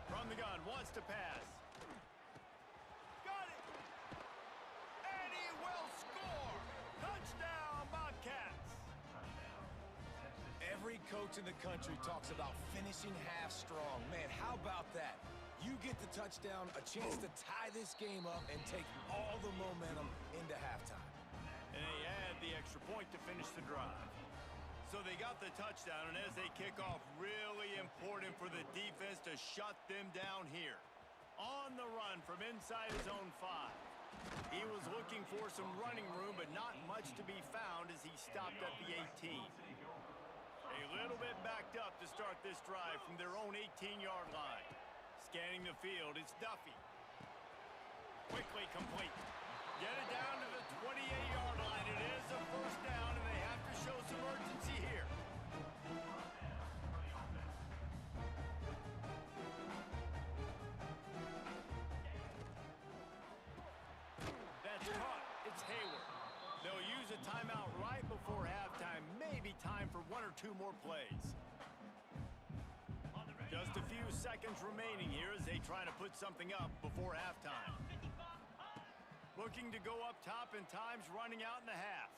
S2: From the gun, wants to pass. Got it! And he will score! Touchdown, Bobcats!
S4: Every coach in the country talks about finishing half strong. Man, how about that? You get the touchdown, a chance to tie this game up and take all the momentum into halftime.
S2: And they add the extra point to finish the drive. So they got the touchdown, and as they kick off, really important for the defense to shut them down here. On the run from inside his own 5. He was looking for some running room, but not much to be found as he stopped at the 18. A little bit backed up to start this drive from their own 18-yard line. Scanning the field, it's Duffy. Quickly complete. Get it down to the 28-yard line. It is a first down, and they have to show some urgency here. That's caught. It's Hayward. They'll use a timeout right before halftime. Maybe time for 1 or 2 more plays. Just a few seconds remaining here as they try to put something up before halftime. Looking to go up top, and time's running out in the half.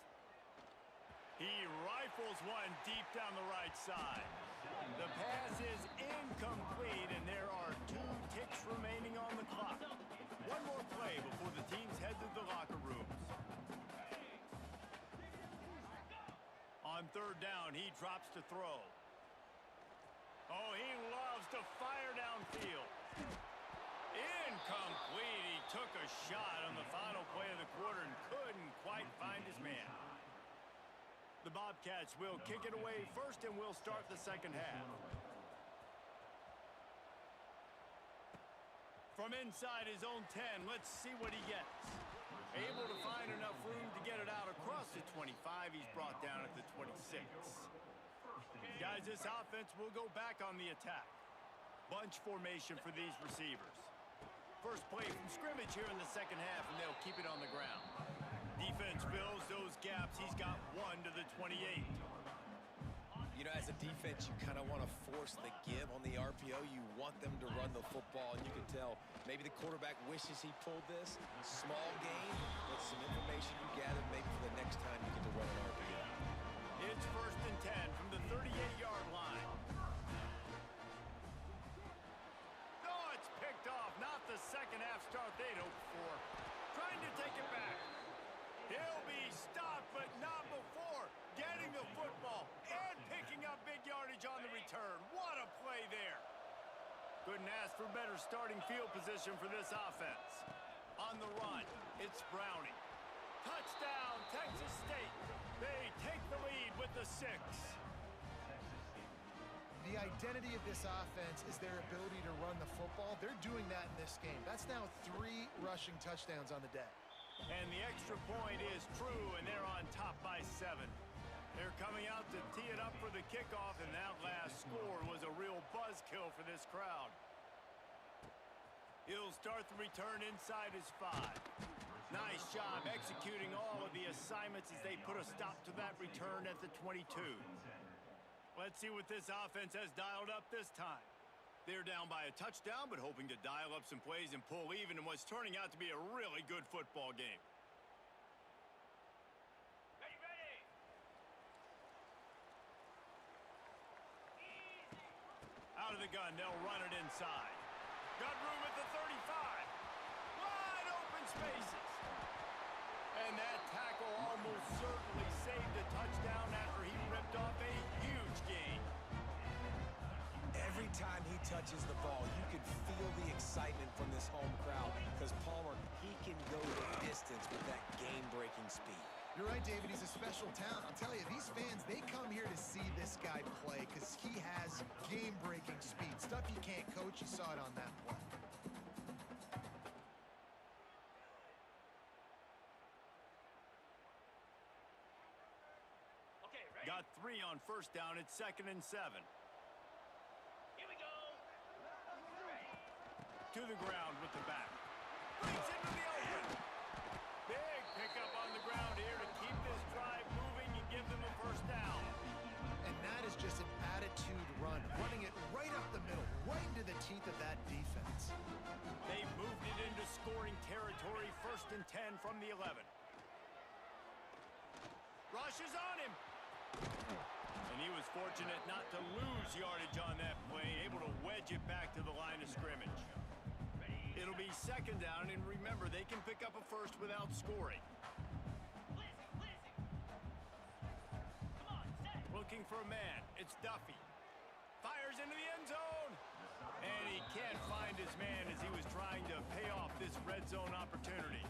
S2: He rifles one deep down the right side. The pass is incomplete, and there are 2 ticks remaining on the clock. One more play before the teams head to the locker rooms. On 3rd down, he drops to throw. Oh, he loves to fire downfield. Incomplete. He took a shot on the final play of the quarter and couldn't quite find his man. The Bobcats will kick it away first, and we'll start the second half. From inside his own 10, let's see what he gets. Able to find enough room to get it out across the 25. He's brought down at the 26. Guys, this offense will go back on the attack. Bunch formation for these receivers. First play from scrimmage here in the second half, and they'll keep it on the ground. Defense fills those gaps. He's got 1 to the 28.
S4: You know, as a defense, you kind of want to force the give on the RPO. You want them to run the football, and you can tell maybe the quarterback wishes he pulled this. Small gain, but some information you gather maybe for the next time you get to run an RPO.
S2: It's 1st and 10 from the 38-yard line. Oh, it's picked off. Not the second half start they'd hoped for. Trying to take it back. He'll be stopped, but not before getting the football and picking up big yardage on the return. What a play there. Couldn't ask for better starting field position for this offense. On the run, it's Browning. Touchdown, Texas State. They take the lead with the 6.
S1: The identity of this offense is their ability to run the football. They're doing that in this game. That's now 3 rushing touchdowns on the day.
S2: And the extra point is true, and they're on top by 7. They're coming out to tee it up for the kickoff, and that last score was a real buzzkill for this crowd. He'll start the return inside his 5. Nice job executing all of the assignments as they put a stop to that return at the 22. Let's see what this offense has dialed up this time. They're down by a touchdown, but hoping to dial up some plays and pull even in what's turning out to be a really good football game.
S6: Ready.
S2: Out of the gun, they'll run it inside. Got room at the 35. Wide open spaces. And that tackle almost certainly saved a touchdown after he ripped off a huge gain.
S4: Every time he touches the ball, you can feel the excitement from this home crowd because Palmer, he can go the distance with that game-breaking speed.
S1: You're right, David. He's a special talent. I'll tell you, these fans, they come here to see this guy play because he has game-breaking speed. Stuff you can't coach. You saw it on that play.
S6: Okay, ready?
S2: Got 3 on first down. It's 2nd and 7.
S6: Here we go.
S2: To the ground with the back. Brings into the open. Big pickup on the ground here to keep this drive moving and give them a first down.
S1: And that is just an attitude run, running it right up the middle, right into the teeth of that defense.
S2: They moved it into scoring territory, 1st and 10 from the 11. Rush is on him. And he was fortunate not to lose yardage on that play, able to wedge it back to the line of scrimmage. It'll be 2nd down, and remember, they can pick up a first without scoring.
S6: Listen. Come on, set.
S2: Looking for a man. It's Duffy. Fires into the end zone. And he can't find his man as he was trying to pay off this red zone opportunity.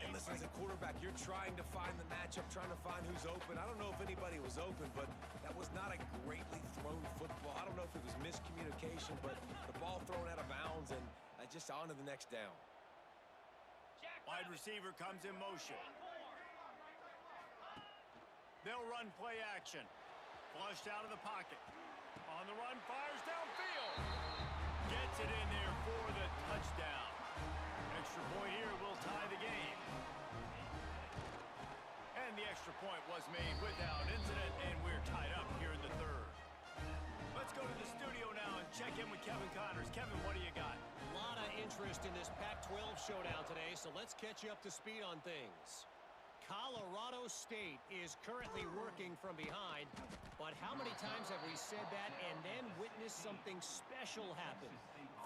S4: And listen, as a quarterback, you're trying to find the matchup, trying to find who's open. I don't know if anybody was open, but that was not a greatly thrown football. I don't know if it was miscommunication, but the ball thrown out of bounds and just on to the next down.
S2: Wide receiver comes in motion. They'll run play action. Flushed out of the pocket. On the run, fires downfield. Gets it in there for the touchdown. Extra point here will tie the game. And the extra point was made without incident, and we're tied up here in the 3rd. Let's go to the studio now and check in with Kevin Connors. Kevin, what do you got?
S5: A lot of interest in this Pac-12 showdown today, so let's catch you up to speed on things. Colorado State is currently working from behind, but how many times have we said that and then witnessed something special happen?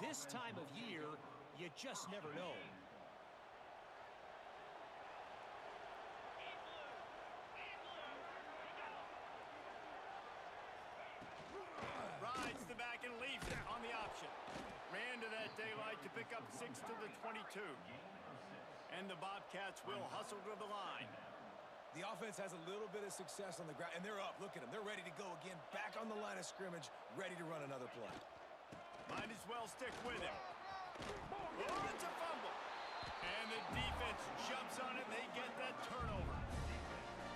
S5: This time of year, you just never know.
S2: Rides the back and leaves it on the option. Ran to that daylight to pick up 6 to the 22. And the Bobcats will hustle to the line.
S4: The offense has a little bit of success on the ground, and they're up. Look at them. They're ready to go again. Back on the line of scrimmage, ready to run another play.
S2: Might as well stick with him. Oh, it's a fumble. And the defense jumps on it. They get that turnover.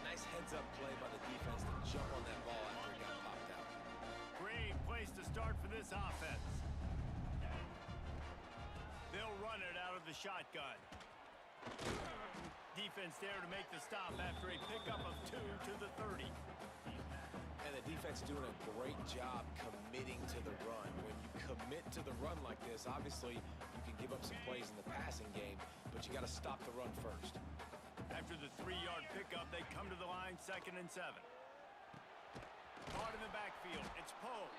S4: Nice heads-up play by the defense to jump on that ball after it got popped out.
S2: Great place to start for this offense. They'll run it out of the shotgun. Defense there to make the stop after a pickup of 2 to the 30.
S4: And the defense doing a great job committing to the run. When you commit to the run like this, obviously you can give up some plays in the passing game, but you got to stop the run first.
S2: After the 3-yard pickup, they come to the line, 2nd and 7. Caught in the backfield, it's Poe.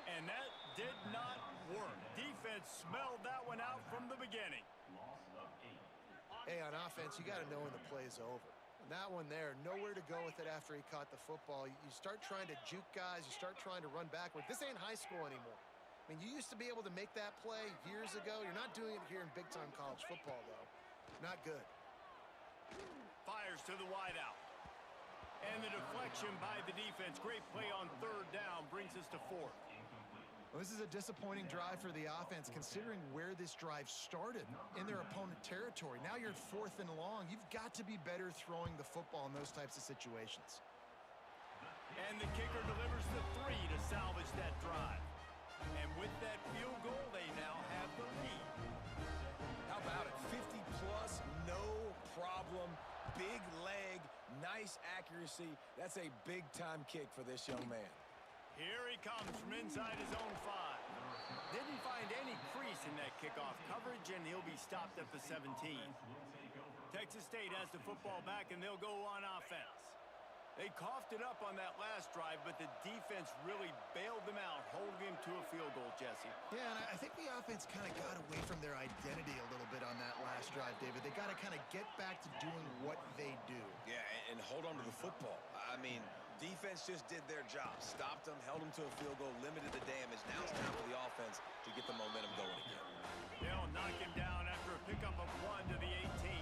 S2: And that did not work. Defense smelled that one out from the beginning.
S1: Hey, on offense, you got to know when the play is over. And that one there, nowhere to go with it after he caught the football. You start trying to juke guys. You start trying to run backward. This ain't high school anymore. I mean, you used to be able to make that play years ago. You're not doing it here in big-time college football, though. Not good.
S2: Fires to the wideout. And the deflection by the defense. Great play on third down brings us to fourth.
S1: Well, this is a disappointing drive for the offense, considering where this drive started in their opponent territory. Now you're at 4th and long. You've got to be better throwing the football in those types of situations.
S2: And the kicker delivers the 3 to salvage that drive. And with that field goal, they now have the lead.
S4: How about it? 50-plus, no problem. Big leg, nice accuracy. That's a big-time kick for this young man.
S2: Here he comes from inside his own 5. Didn't find any crease in that kickoff coverage, and he'll be stopped at the 17. Texas State has the football back, and they'll go on offense. They coughed it up on that last drive, but the defense really bailed them out, holding him to a field goal, Jesse.
S1: Yeah, and I think the offense kind of got away from their identity a little bit on that last drive, David. They got to kind of get back to doing what they do.
S4: Yeah, and hold on to the football. I mean, defense just did their job. Stopped them, held them to a field goal, limited the damage. Now it's time for the offense to get the momentum going again.
S2: They'll knock him down after a pickup of 1 to the 18.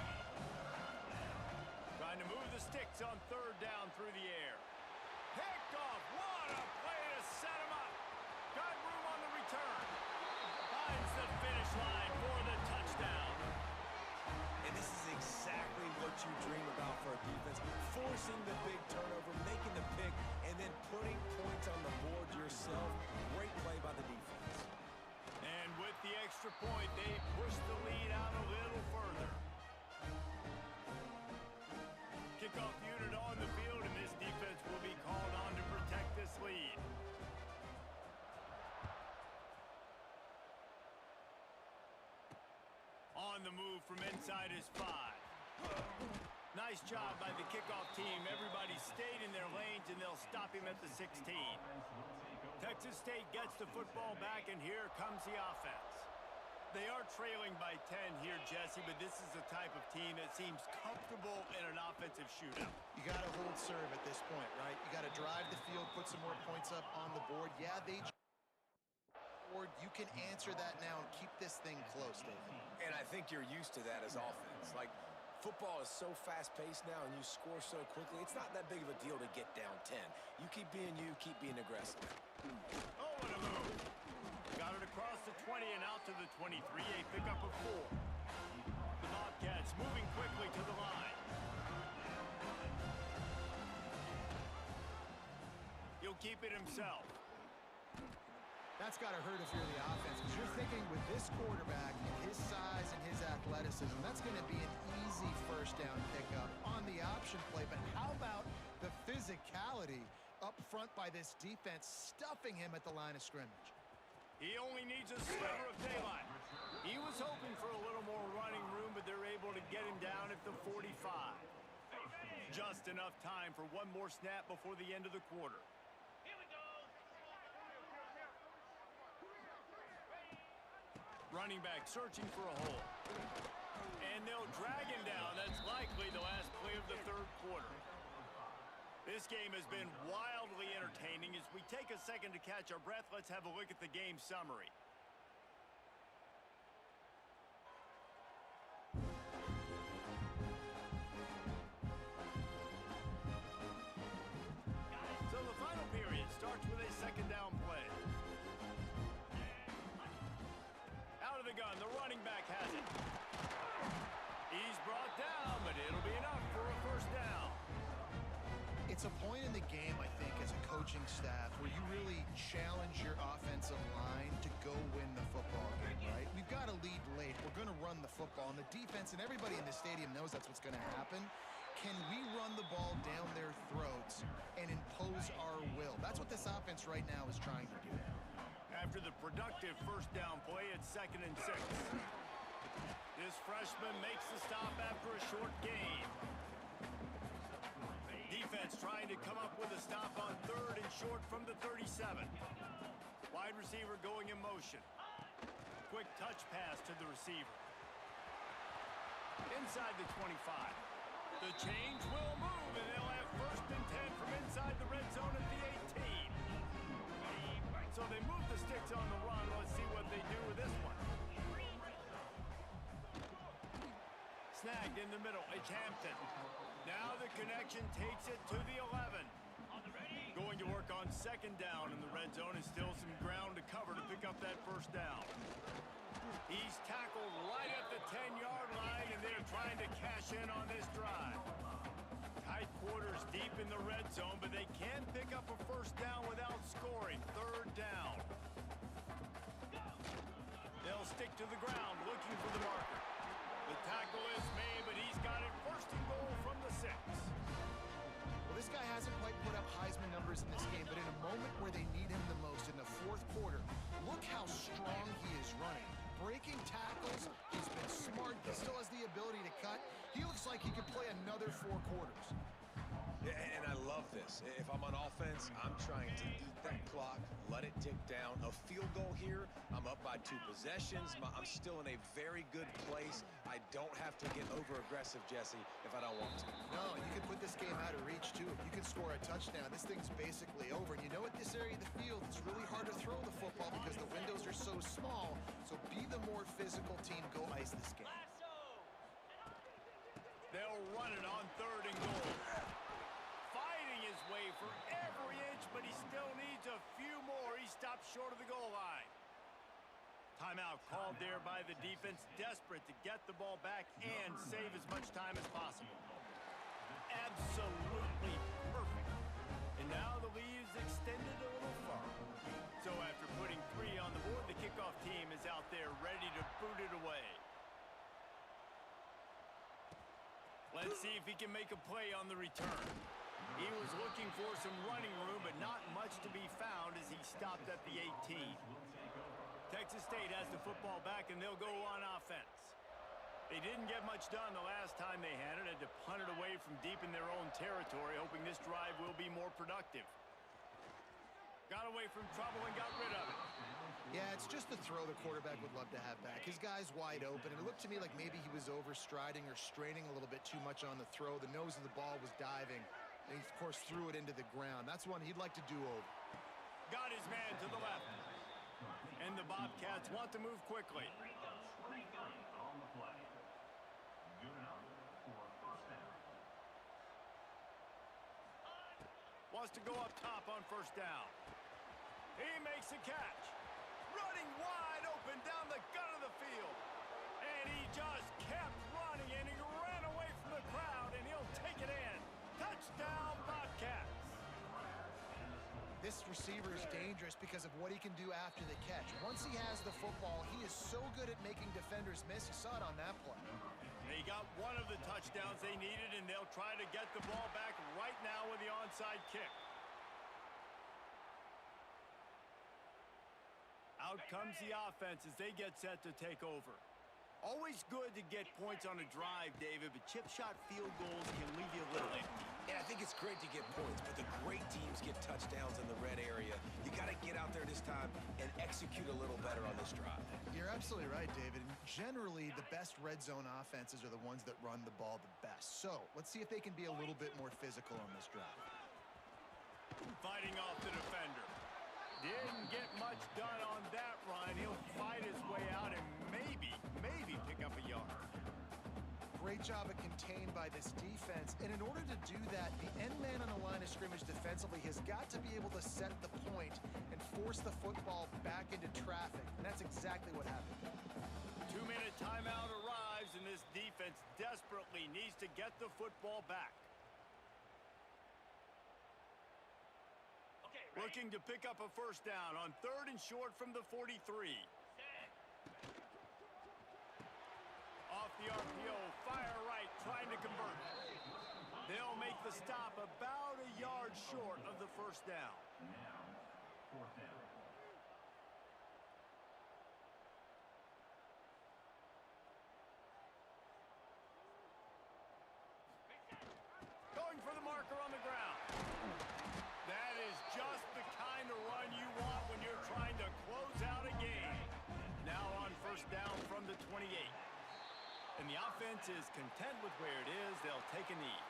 S2: Trying to move the sticks on third down through the air. Picked off. What a play to set him up. Got room on the return. Finds the finish line for the touchdown.
S4: And this is exactly what you dream about for a defense. Forcing the big turnover, making the pick, and then putting points on the board yourself. Great play by the defense.
S2: And with the extra point, they push the lead out a little further. Kickoff unit on the field, and this defense will be called on to protect this lead. On the move from inside his 5. Nice job by the kickoff team. Everybody stayed in their lanes, and they'll stop him at the 16. Texas State gets the football back, and here comes the offense. They are trailing by 10 here, Jesse, but this is the type of team that seems comfortable in an offensive shootout.
S1: You got to hold serve at this point, right? You got to drive the field, put some more points up on the board. Yeah, you can answer that now and keep this thing close, David.
S4: And I think you're used to that as offense. Like, football is so fast-paced now, and you score so quickly, it's not that big of a deal to get down 10. You keep being aggressive.
S2: Oh, what a move. Got it across the 20 and out to the 23, a pickup of 4. The Bobcats moving quickly to the line. He'll keep it himself.
S1: That's got to hurt if you're the offense, because you're thinking with this quarterback and his size and his athleticism, that's going to be an easy first down pickup on the option play. But how about the physicality up front by this defense, stuffing him at the line of scrimmage?
S2: He only needs a sliver of daylight. He was hoping for a little more running room, but they're able to get him down at the 45. Just enough time for one more snap before the end of the quarter.
S6: Here we go.
S2: Running back searching for a hole. And they'll drag him down. That's likely the last play of the third quarter. This game has been wildly entertaining. As we take a second to catch our breath, let's have a look at the game summary. So the final period starts with a second down play. Out of the gun, the running back has it. He's brought down, but it'll be enough for a first down.
S1: It's a point in the game, I think, as a coaching staff where you really challenge your offensive line to go win the football game, right? We've got to lead late. We're going to run the football, and the defense and everybody in the stadium knows that's what's going to happen. Can we run the ball down their throats and impose our will? That's what this offense right now is trying to do.
S2: After the productive first down play, it's 2nd and 6. This freshman makes the stop after a short gain. Defense trying to come up with a stop on 3rd and short from the 37. Wide receiver going in motion. Quick touch pass to the receiver. Inside the 25. The change will move, and they'll have 1st and 10 from inside the red zone at the 18. So they move the sticks on the run. Well, snagged in the middle. It's Hampton. Now the connection takes it to the 11.
S6: On the ready.
S2: Going to work on second down in the red zone, and still some ground to cover to pick up that first down. He's tackled right at the 10-yard line, and they're trying to cash in on this drive. Tight quarters deep in the red zone, but they can pick up a first down without scoring. Third down. They'll stick to the ground looking for the marker. The tackle is made, but he's got it first and goal from the 6.
S1: Well, this guy hasn't quite put up Heisman numbers in this game, but in a moment where they need him the most in the fourth quarter, look how strong he is running. Breaking tackles, he's been smart, he still has the ability to cut. He looks like he could play another 4 quarters.
S4: And I love this. If I'm on offense, I'm trying to eat that clock, let it tick down. A field goal here, I'm up by 2 possessions. I'm still in a very good place. I don't have to get over-aggressive, Jesse, if I don't want to.
S1: No, you can put this game out of reach, too. If you can score a touchdown, this thing's basically over. And you know, at this area of the field, it's really hard to throw the football because the windows are so small. So be the more physical team. Go ice this game.
S6: Lasso.
S2: They'll run it on third and goal. Fighting his way for every inch, but he still needs a few more. He stopped short of the goal line. Timeout called there by the defense, desperate to get the ball back and save as much time as possible. Absolutely perfect. And now the lead is extended a little far. So after putting 3 on the board, the kickoff team is out there ready to boot it away. Let's see if he can make a play on the return. He was looking for some running room, but not much to be found as he stopped at the 18. Texas State has the football back, and they'll go on offense. They didn't get much done the last time they had it. Had to punt it away from deep in their own territory, hoping this drive will be more productive. Got away from trouble and got rid of it.
S1: Yeah, it's just the throw the quarterback would love to have back. His guy's wide open, and it looked to me like maybe he was overstriding or straining a little bit too much on the throw. The nose of the ball was diving, and he, of course, threw it into the ground. That's one he'd like to do over.
S2: Got his man to the left. And the Bobcats want to move quickly.
S3: On the play. Good enough for a first down.
S2: Wants to go up top on first down. He makes a catch. Running wide open down the gut of the field. And he just kept running, and he ran away from the crowd, and he'll take it in. Touchdown, Bobcats.
S1: This receiver is dangerous because of what he can do after the catch. Once he has the football, he is so good at making defenders miss. You saw it on that play.
S2: They got one of the touchdowns they needed, and they'll try to get the ball back right now with the onside kick. Out comes the offense as they get set to take over. Always good to get points on a drive, David, but chip shot field goals can leave you a little empty.
S4: Yeah, I think it's great to get points, but the great teams get touchdowns in the red area. You got to get out there this time and execute a little better on this drive.
S1: You're absolutely right, David. And generally, the best red zone offenses are the ones that run the ball the best. So let's see if they can be a little bit more physical on this drive.
S2: Fighting off the defender. Didn't get much done on that run. He'll fight his way out and maybe pick up a yard.
S1: Great job of contained by this defense. And in order to do that, the end man on the line of scrimmage defensively has got to be able to set the point and force the football back into traffic. And that's exactly what happened.
S2: 2-minute timeout arrives, and this defense desperately needs to get the football back.
S6: Okay, ready.
S2: Looking to pick up a first down on third and short from the 43.
S6: Set.
S2: Off the RPO, fire right, trying to convert. They'll make the stop about a yard short of the first down.
S3: Now, fourth down.
S2: Going for the marker on the ground. That is just the kind of run you want when you're trying to close out a game. Now on first down from the 28. And the offense is content with where it is. They'll take a knee.